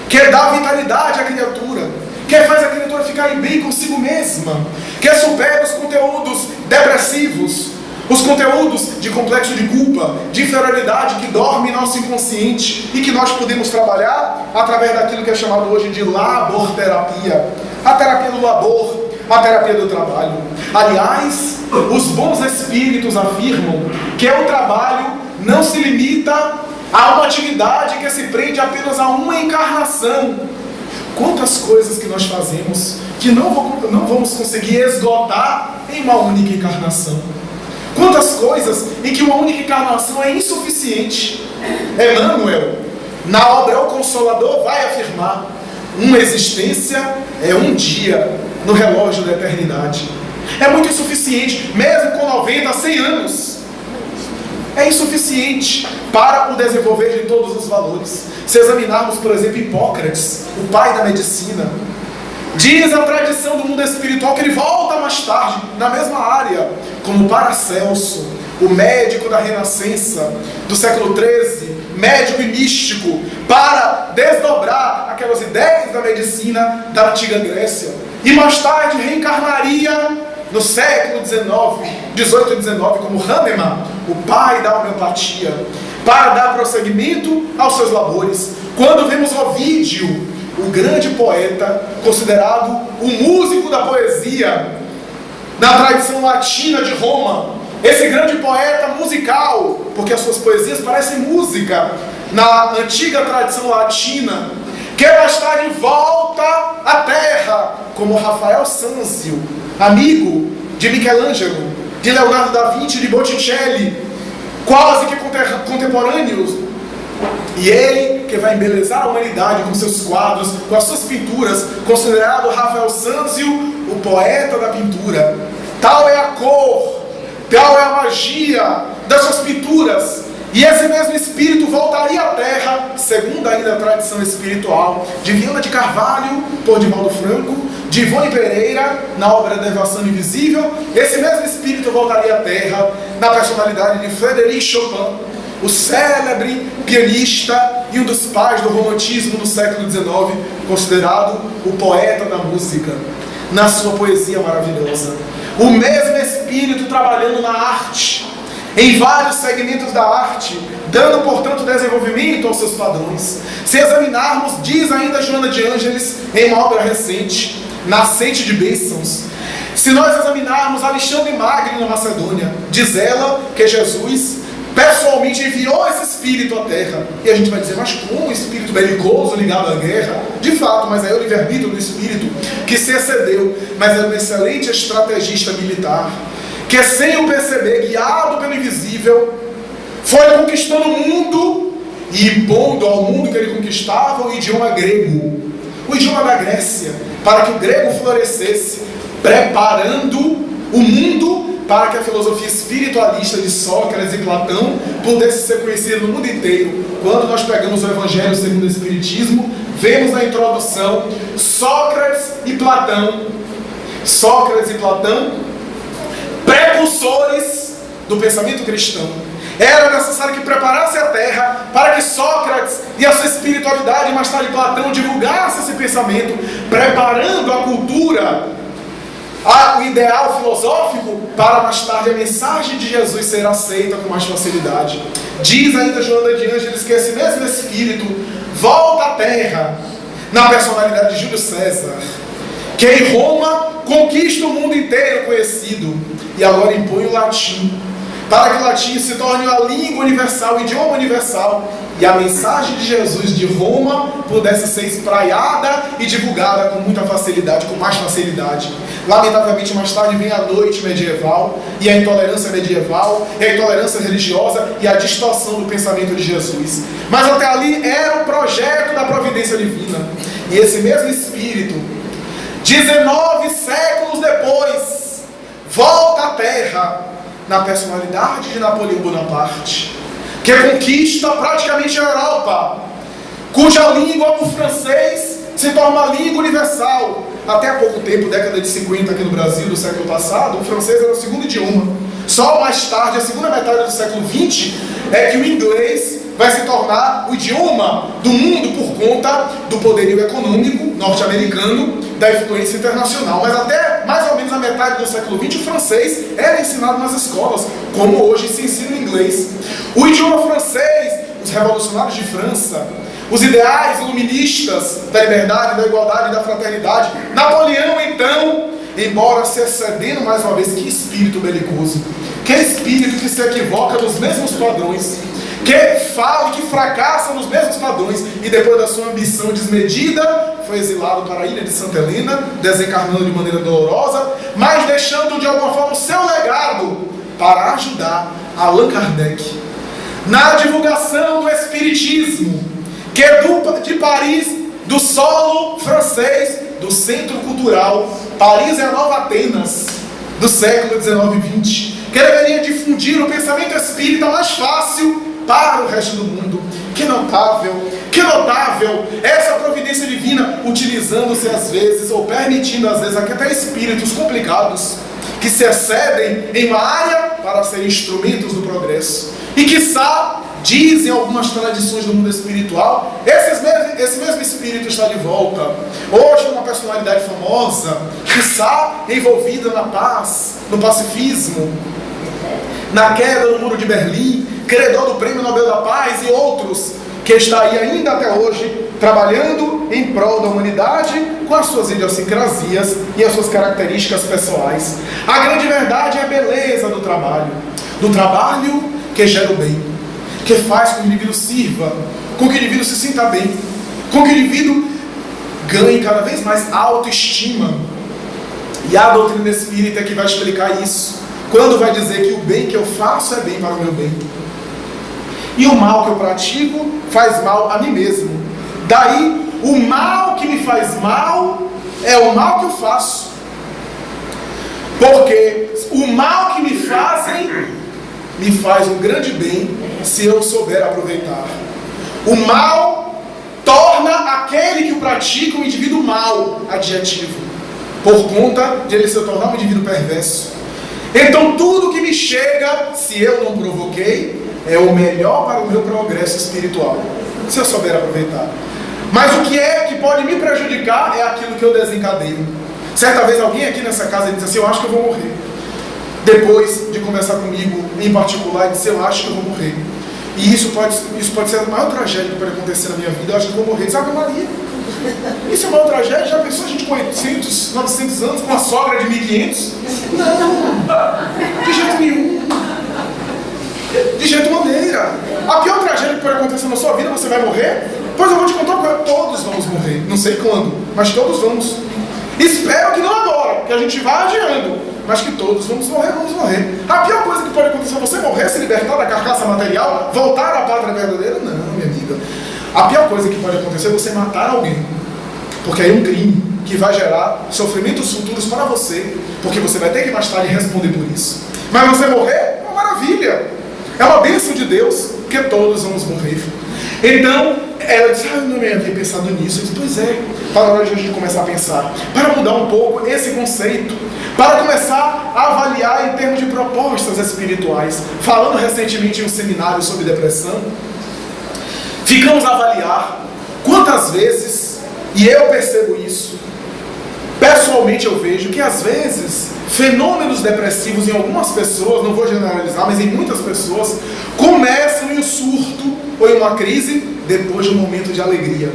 que dá vitalidade à criatura, que faz a criatura ficar bem consigo mesma, que supera os conteúdos depressivos, os conteúdos de complexo de culpa, de inferioridade que dorme em nosso inconsciente e que nós podemos trabalhar através daquilo que é chamado hoje de laborterapia, a terapia do labor, a terapia do trabalho. Aliás, os bons espíritos afirmam que o trabalho não se limita a uma atividade que se prende apenas a uma encarnação. Quantas coisas que nós fazemos que não vamos conseguir esgotar em uma única encarnação. Quantas coisas em que uma única encarnação é insuficiente. Emmanuel, na obra O Consolador, vai afirmar: uma existência é um dia no relógio da eternidade. É muito insuficiente, mesmo com 90, 100 anos. É insuficiente para o desenvolver de todos os valores. Se examinarmos, por exemplo, Hipócrates, o pai da medicina, diz a tradição do mundo espiritual que ele volta mais tarde, na mesma área, como Paracelso, o médico da Renascença, do século XIII, médico e místico, para desdobrar aquelas ideias da medicina da antiga Grécia. E mais tarde reencarnaria no século XVIII e XIX, como Hahnemann, o pai da homeopatia, para dar prosseguimento aos seus labores. Quando vemos Ovídio, o grande poeta, considerado o músico da poesia na tradição latina de Roma, esse grande poeta musical, porque as suas poesias parecem música na antiga tradição latina, que mais tarde volta à terra, como Rafael Sanzio, amigo de Michelangelo, de Leonardo da Vinci, de Botticelli, quase que contemporâneos. E ele que vai embelezar a humanidade com seus quadros, com as suas pinturas, considerado Rafael Sanzio o poeta da pintura. Tal é a cor, tal é a magia das suas pinturas. E esse mesmo espírito voltaria à terra, segundo ainda a tradição espiritual de Viana de Carvalho, por Divaldo Franco, de Ivone Pereira, na obra Devoção Invisível. Esse mesmo espírito voltaria à terra na personalidade de Frédéric Chopin, o célebre pianista e um dos pais do romantismo no século XIX, considerado o poeta da música, na sua poesia maravilhosa. O mesmo espírito trabalhando na arte, em vários segmentos da arte, dando, portanto, desenvolvimento aos seus padrões. Se examinarmos, diz ainda Joana de Ângeles, em uma obra recente, Nascente de Bênçãos, se nós examinarmos Alexandre Magno na Macedônia, diz ela que Jesus pessoalmente enviou esse espírito à terra. E a gente vai dizer, mas como um espírito belicoso ligado à guerra? De fato, mas aí é o livre-arbítrio do espírito que se excedeu, mas é um excelente estrategista militar, que sem o perceber, guiado pelo invisível, foi conquistando o mundo e impondo ao mundo que ele conquistava o idioma grego, o idioma da Grécia, para que o grego florescesse, preparando o mundo para que a filosofia espiritualista de Sócrates e Platão pudesse ser conhecida no mundo inteiro. Quando nós pegamos o Evangelho segundo o Espiritismo, vemos na introdução Sócrates e Platão, precursores do pensamento cristão. Era necessário que preparasse a terra para que Sócrates e a sua espiritualidade, mais tarde Platão, divulgasse esse pensamento, preparando a cultura, o ideal filosófico, para mais tarde a mensagem de Jesus ser aceita com mais facilidade. Diz ainda Joana de Ângeles que esse mesmo espírito volta à terra na personalidade de Júlio César, que em Roma conquista o mundo inteiro conhecido e agora impõe o latim, para que o latim se torne a língua universal, o idioma universal, e a mensagem de Jesus de Roma pudesse ser espraiada e divulgada com muita facilidade, com mais facilidade. Lamentavelmente, mais tarde vem a noite medieval, e a intolerância medieval, e a intolerância religiosa, e a distorção do pensamento de Jesus. Mas até ali era o projeto da providência divina. E esse mesmo Espírito, 19 séculos depois, volta à Terra, na personalidade de Napoleão Bonaparte, que conquista praticamente a Europa, cuja língua, o francês, se torna uma língua universal, até há pouco tempo, década de 50 aqui no Brasil, do século passado, o francês era o segundo idioma. Só mais tarde, a segunda metade do século XX, é que o inglês vai se tornar o idioma do mundo por conta do poderio econômico norte-americano, da influência internacional. Mas até mais ou menos a metade do século XX, o francês era ensinado nas escolas, como hoje se ensina o inglês. O idioma francês, os revolucionários de França, os ideais iluministas da liberdade, da igualdade e da fraternidade. Napoleão, então, embora se excedendo mais uma vez, que espírito belicoso, que espírito que se equivoca nos mesmos padrões, que fala e que fracassa nos mesmos padrões, e depois da sua ambição desmedida, foi exilado para a ilha de Santa Helena, desencarnando de maneira dolorosa, mas deixando de alguma forma o seu legado para ajudar Allan Kardec na divulgação do espiritismo, que é de Paris, do solo francês, do centro cultural. Paris é a nova Atenas do século XIX e XX, que deveria difundir o pensamento espírita mais fácil para o resto do mundo. Que notável essa providência divina, utilizando-se às vezes, ou permitindo às vezes, aqui até espíritos complicados, que se excedem em uma área para serem instrumentos do progresso. E quiçá, dizem algumas tradições do mundo espiritual, esse mesmo espírito está de volta. Hoje uma personalidade famosa, quiçá envolvida na paz, no pacifismo, na queda do Muro de Berlim, credor do Prêmio Nobel da Paz e outros, que está aí ainda até hoje, trabalhando em prol da humanidade, com as suas idiosincrasias e as suas características pessoais. A grande verdade é a beleza do trabalho que gera o bem, que faz com que o indivíduo sirva, com que o indivíduo se sinta bem, com que o indivíduo ganhe cada vez mais autoestima. E a doutrina espírita é que vai explicar isso, quando vai dizer que o bem que eu faço é bem para o meu bem, e o mal que eu pratico faz mal a mim mesmo. Daí, o mal que me faz mal é o mal que eu faço, porque o mal que me fazem me faz um grande bem se eu souber aproveitar. O mal torna aquele que o pratica um indivíduo mau, adjetivo, por conta de ele se tornar um indivíduo perverso. Então tudo que me chega, se eu não provoquei, é o melhor para o meu progresso espiritual, se eu souber aproveitar. Mas o que é que pode me prejudicar é aquilo que eu desencadeio. Certa vez alguém aqui nessa casa disse assim: eu acho que eu vou morrer. Depois de conversar comigo em particular, ele disse: eu acho que eu vou morrer. E isso pode ser a maior tragédia que pode acontecer na minha vida. Eu acho que eu vou morrer. Sabe, Maria? Isso é a maior tragédia. Já pensou a gente com 800, 900 anos, com uma sogra de 1500? Não, de jeito nenhum. De jeito maneira. A pior tragédia que pode acontecer na sua vida, você vai morrer? Pois eu vou te contar uma coisa: todos vamos morrer. Não sei quando, mas todos vamos. Espero que não agora, que a gente vá adiando, mas que todos vamos morrer. A pior coisa que pode acontecer é você morrer, se libertar da carcaça material, voltar à pátria verdadeira? Não, minha amiga. A pior coisa que pode acontecer é você matar alguém, porque aí é um crime que vai gerar sofrimentos futuros para você, porque você vai ter que mais tarde responder por isso. Mas você morrer é uma maravilha, é uma bênção de Deus, porque todos vamos morrer. Então, ela disse: eu não me havia pensado nisso. Eu disse: pois é, para a hora de a gente começar a pensar, para mudar um pouco esse conceito, para começar a avaliar em termos de propostas espirituais. Falando recentemente em um seminário sobre depressão, ficamos a avaliar quantas vezes, e eu percebo isso, pessoalmente eu vejo que às vezes fenômenos depressivos em algumas pessoas, não vou generalizar, mas em muitas pessoas, começam em um surto ou em uma crise depois de um momento de alegria.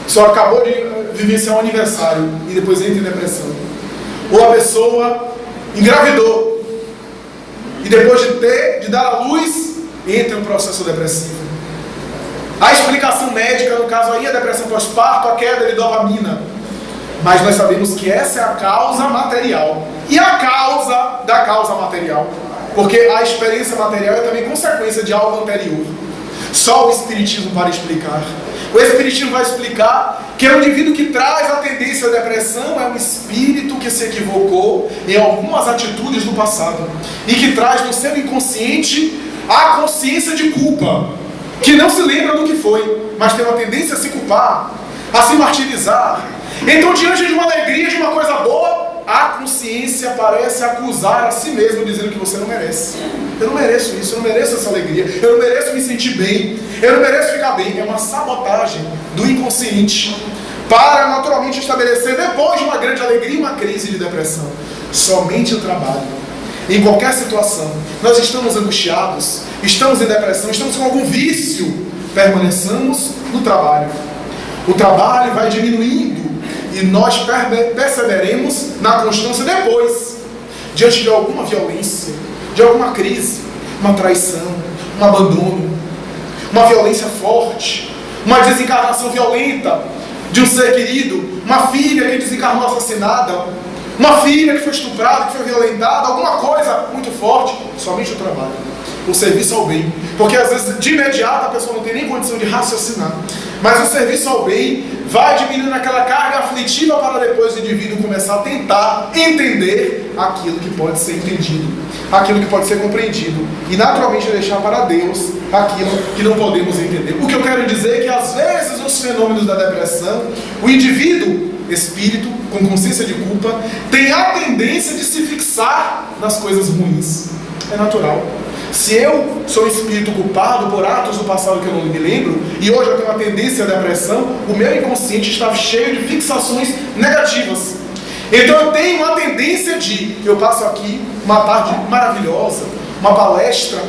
Só acabou de vivenciar um aniversário e depois entra em depressão. Ou a pessoa engravidou e depois de dar à luz, entra em um processo depressivo. A explicação médica, no caso aí, a depressão pós-parto, a queda de dopamina. Mas nós sabemos que essa é a causa material. E a causa da causa material, porque a experiência material é também consequência de algo anterior. Só o Espiritismo para explicar. O Espiritismo vai explicar que o indivíduo que traz a tendência à depressão é um espírito que se equivocou em algumas atitudes do passado e que traz no seu inconsciente a consciência de culpa, que não se lembra do que foi, mas tem uma tendência a se culpar, a se martirizar. Então, diante de uma alegria, de uma coisa boa, a consciência parece acusar a si mesmo, dizendo que você não merece. Eu não mereço isso, eu não mereço essa alegria, eu não mereço me sentir bem, eu não mereço ficar bem. É uma sabotagem do inconsciente para naturalmente estabelecer, depois de uma grande alegria, uma crise de depressão. Somente o trabalho. Em qualquer situação, nós estamos angustiados, estamos em depressão, estamos com algum vício, permaneçamos no trabalho. O trabalho vai diminuindo e nós perceberemos na constância depois, diante de alguma violência, de alguma crise, uma traição, um abandono, uma violência forte, uma desencarnação violenta de um ser querido, uma filha que desencarnou assassinada, uma filha que foi estuprada, que foi violentada, alguma coisa muito forte. Somente o trabalho, o serviço ao bem, porque às vezes de imediato a pessoa não tem nem condição de raciocinar, mas o serviço ao bem vai diminuindo aquela carga aflitiva para depois o indivíduo começar a tentar entender aquilo que pode ser entendido, aquilo que pode ser compreendido, e naturalmente deixar para Deus aquilo que não podemos entender. O que eu quero dizer é que às vezes nos fenômenos da depressão, o indivíduo, espírito, com consciência de culpa, tem a tendência de se fixar nas coisas ruins. É natural. Se eu sou um espírito culpado por atos do passado que eu não me lembro, e hoje eu tenho uma tendência à depressão, o meu inconsciente está cheio de fixações negativas. Então eu tenho uma tendência de, eu passo aqui uma tarde maravilhosa, uma palestra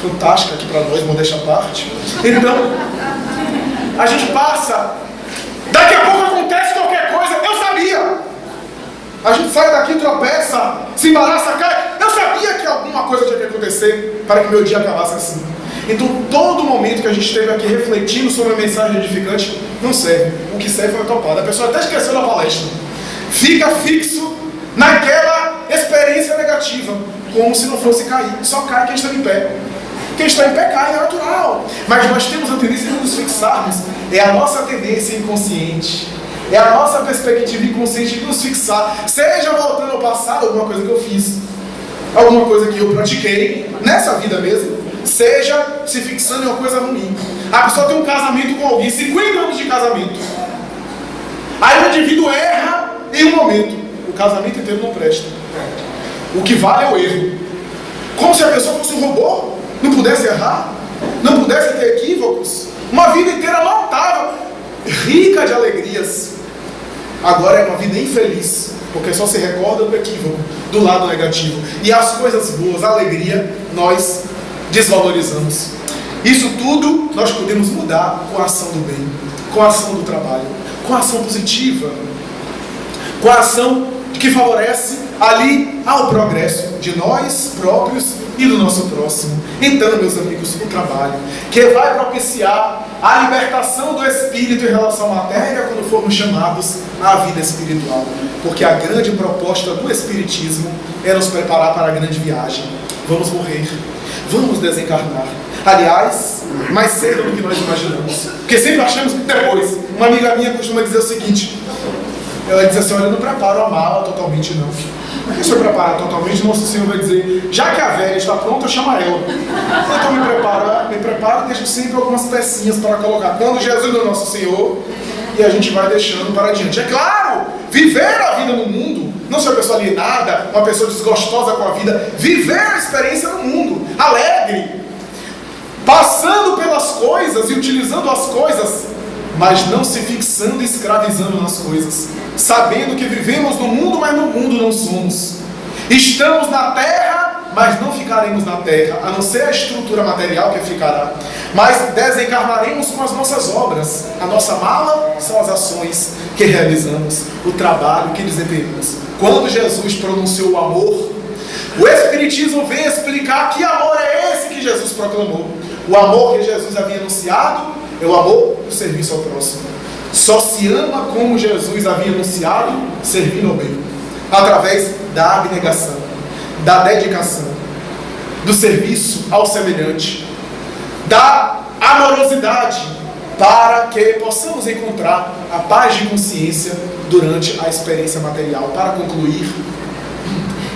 fantástica aqui para nós, modéstia à parte. Então, a gente passa, daqui a pouco acontece qualquer coisa, eu sabia. A gente sai daqui, tropeça, se embaraça, cai. Eu sabia que alguma coisa tinha que acontecer para que meu dia acabasse assim. Então, todo momento que a gente esteve aqui refletindo sobre a mensagem edificante não serve. O que serve foi uma topada. A pessoa até esqueceu da palestra. Fica fixo naquela experiência negativa, como se não fosse cair. Só cai quem está em pé. Quem está em pé cai, é natural. Mas nós temos a tendência de nos fixarmos. É a nossa tendência inconsciente. É a nossa perspectiva inconsciente de nos fixar. Seja voltando ao passado, alguma coisa que eu fiz, alguma coisa que eu pratiquei, nessa vida mesmo, seja se fixando em uma coisa ruim. A pessoa tem um casamento com alguém, 50 anos de casamento. Aí o indivíduo erra em um momento. O casamento inteiro não presta. O que vale é o erro. Como se a pessoa fosse um robô, não pudesse errar, não pudesse ter equívocos. Uma vida inteira lotada, rica de alegrias. Agora é uma vida infeliz, porque só se recorda do equívoco, do lado negativo. E as coisas boas, a alegria, nós desvalorizamos. Isso tudo nós podemos mudar com a ação do bem, com a ação do trabalho, com a ação positiva, com a ação que favorece ali ao progresso de nós próprios e do nosso próximo. Então, meus amigos, o trabalho, que vai propiciar a libertação do espírito em relação à matéria quando formos chamados à vida espiritual. Porque a grande proposta do espiritismo é nos preparar para a grande viagem. Vamos morrer, vamos desencarnar. Aliás, mais cedo do que nós imaginamos. Porque sempre achamos depois. Uma amiga minha costuma dizer o seguinte, ela diz assim, olha, eu não preparo a mala totalmente não. Porque se eu preparar totalmente, Nosso Senhor vai dizer, já que a velha está pronta, chama ela. Então me preparo, deixo sempre algumas pecinhas para colocar. Quando Jesus é o Nosso Senhor, e a gente vai deixando para adiante. É claro, viver a vida no mundo, não ser uma pessoa alienada, uma pessoa desgostosa com a vida, viver a experiência no mundo, alegre, passando pelas coisas e utilizando as coisas, mas não se fixando e escravizando nas coisas, sabendo que vivemos no mundo, mas no mundo não somos. Estamos na terra, mas não ficaremos na terra, a não ser a estrutura material que ficará. Mas desencarnaremos com as nossas obras. A nossa mala são as ações que realizamos, o trabalho que desempenhamos. Quando Jesus pronunciou o amor, o Espiritismo vem explicar que amor é esse que Jesus proclamou. O amor que Jesus havia anunciado é o amor do serviço ao próximo. Só se ama como Jesus havia anunciado, servindo ao bem, através da abnegação, da dedicação, do serviço ao semelhante, da amorosidade, para que possamos encontrar a paz de consciência durante a experiência material. Para concluir,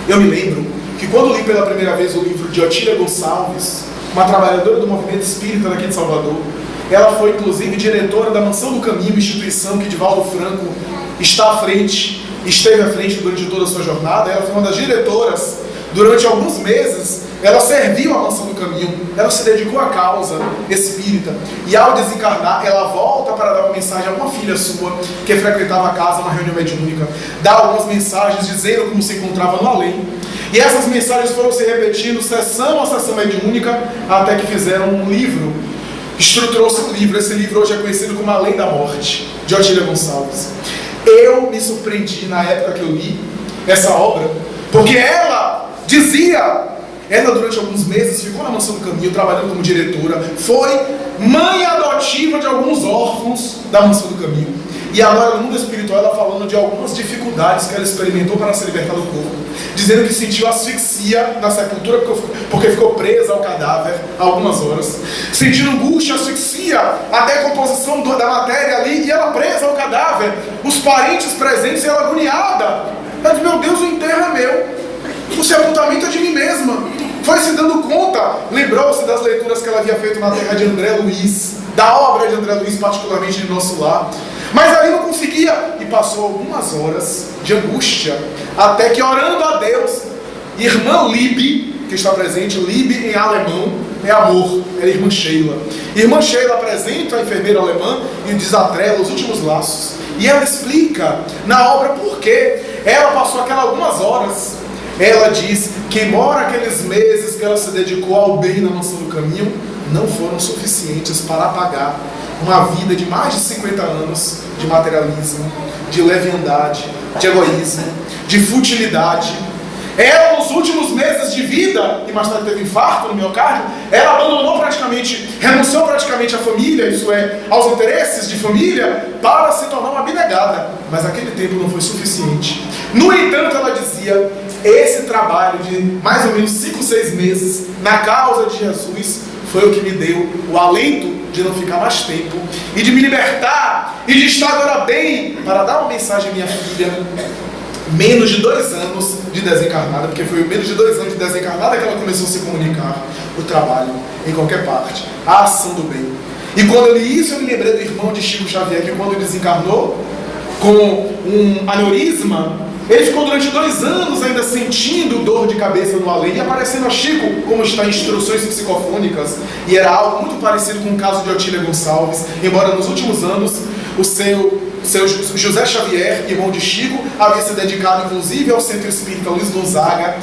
eu me lembro que quando li pela primeira vez o livro de Otília Gonçalves, uma trabalhadora do movimento espírita daqui de Salvador, ela foi inclusive diretora da Mansão do Caminho, instituição que Divaldo Franco esteve à frente durante toda a sua jornada. Ela foi uma das diretoras. Durante alguns meses, ela serviu a Mansão do Caminho, ela se dedicou à causa espírita. E ao desencarnar, ela volta para dar uma mensagem a uma filha sua, que frequentava a casa, uma reunião mediúnica. Dá algumas mensagens dizendo como se encontrava no além. E essas mensagens foram se repetindo, sessão a sessão mediúnica, até que fizeram um livro. Estruturou-se um livro. Esse livro hoje é conhecido como A Lei da Morte, de Otília Gonçalves. Eu me surpreendi na época que eu li essa obra, porque ela dizia, ela durante alguns meses ficou na Mansão do Caminho, trabalhando como diretora, foi mãe adotiva de alguns órfãos da Mansão do Caminho. E agora no mundo espiritual ela falando de algumas dificuldades que ela experimentou para se libertar do corpo, dizendo que sentiu asfixia na sepultura porque ficou presa ao cadáver há algumas horas, sentindo angústia, asfixia, até a decomposição da matéria ali, e ela presa ao cadáver, os parentes presentes e ela agoniada. Ela disse: meu Deus, o enterro é meu, o sepultamento é de mim mesma. Foi se dando conta, lembrou-se das leituras que ela havia feito na terra de André Luiz, da obra de André Luiz, particularmente em Nosso Lar. Mas ali não conseguia, e passou algumas horas de angústia, até que, orando a Deus, irmã Libe, que está presente, Libe em alemão é amor, é a irmã Sheila. Irmã Sheila apresenta a enfermeira alemã e desatrela os últimos laços. E ela explica na obra por que ela passou aquelas algumas horas. Ela diz que, embora aqueles meses que ela se dedicou ao bem na Mansão do Caminho, não foram suficientes para apagar uma vida de mais de 50 anos de materialismo, de leviandade, de egoísmo, de futilidade. Ela, nos últimos meses de vida, e mais tarde teve infarto no miocárdio, ela abandonou praticamente, renunciou praticamente à família, isso é, aos interesses de família, para se tornar uma abnegada. Mas aquele tempo não foi suficiente. No entanto, ela dizia, esse trabalho de mais ou menos 5, 6 meses na causa de Jesus foi o que me deu o alento de não ficar mais tempo e de me libertar e de estar agora bem para dar uma mensagem à minha filha. Menos de 2 anos de desencarnada, porque foi menos de 2 anos de desencarnada que ela começou a se comunicar o trabalho em qualquer parte, a ação do bem. E quando eu li isso, eu me lembrei do irmão de Chico Xavier, que quando desencarnou com um aneurisma, ele ficou durante 2 anos ainda sentindo dor de cabeça no além, e aparecendo a Chico, como está em instruções psicofônicas, e era algo muito parecido com o caso de Otília Gonçalves, embora nos últimos anos o seu José Xavier, irmão de Chico, havia se dedicado inclusive ao Centro Espírita Luiz Gonzaga,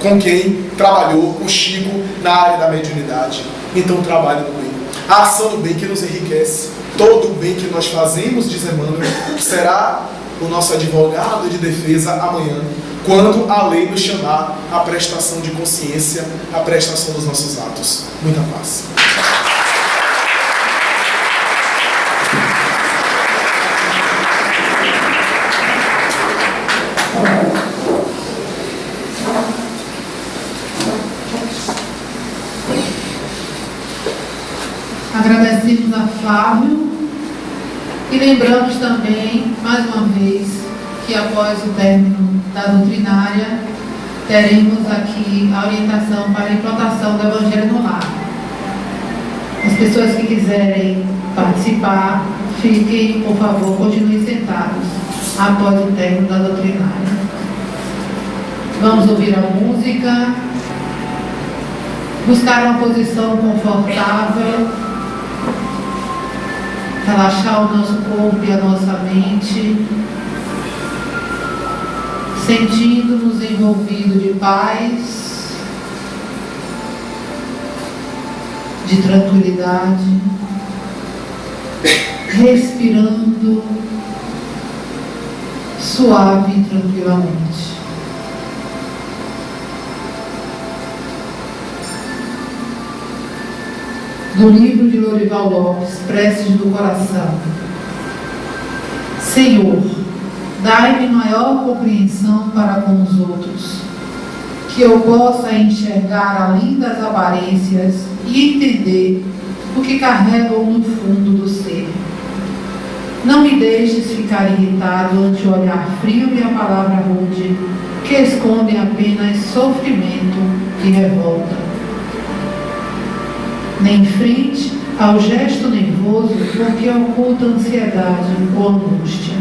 com quem trabalhou o Chico na área da mediunidade. Então, trabalho do bem, a ação do bem que nos enriquece. Todo o bem que nós fazemos, diz Emmanuel, será o nosso advogado de defesa amanhã, quando a lei nos chamar à prestação de consciência, à prestação dos nossos atos. Muita paz. Agradecemos a Flávio e lembramos também, mais uma vez, que após o término da doutrinária, teremos aqui a orientação para a implantação do Evangelho no Lar. As pessoas que quiserem participar, fiquem, por favor, continuem sentados após o término da doutrinária. Vamos ouvir a música, buscar uma posição confortável, relaxar o nosso corpo e a nossa mente, sentindo-nos envolvidos de paz, de tranquilidade, respirando suave e tranquilamente. Do livro de Lorival Lopes, Preces do Coração. Senhor, dai-me maior compreensão para com os outros, que eu possa enxergar além das aparências e entender o que carregam no fundo do ser. Não me deixes ficar irritado ante o olhar frio e a palavra rude, que escondem apenas sofrimento e revolta. Nem frente ao gesto nervoso, porque oculta ansiedade ou angústia.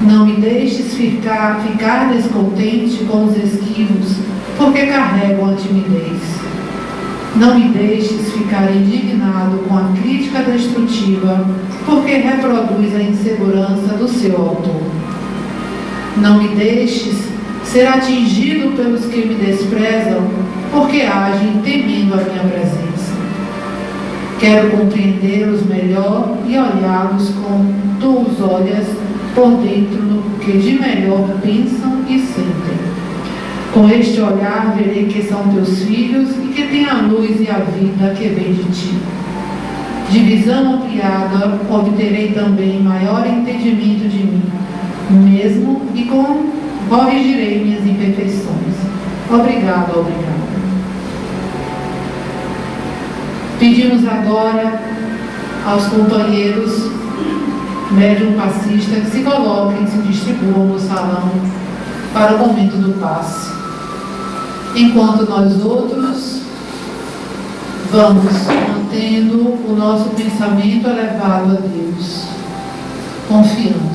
Não me deixes ficar descontente com os esquivos, porque carregam a timidez. Não me deixes ficar indignado com a crítica destrutiva, porque reproduz a insegurança do seu autor. Não me deixes ser atingido pelos que me desprezam, porque agem temendo a minha presença. Quero compreendê-los melhor e olhá-los como tu os olhas por dentro no que de melhor pensam e sentem. Com este olhar verei que são teus filhos e que têm a luz e a vida que vem de ti. De visão ampliada obterei também maior entendimento de mim mesmo e corrigirei minhas imperfeições. Obrigado, obrigado. Pedimos agora aos companheiros médium passista que se coloquem, se distribuam no salão para o momento do passe. Enquanto nós outros vamos mantendo o nosso pensamento elevado a Deus, confiando.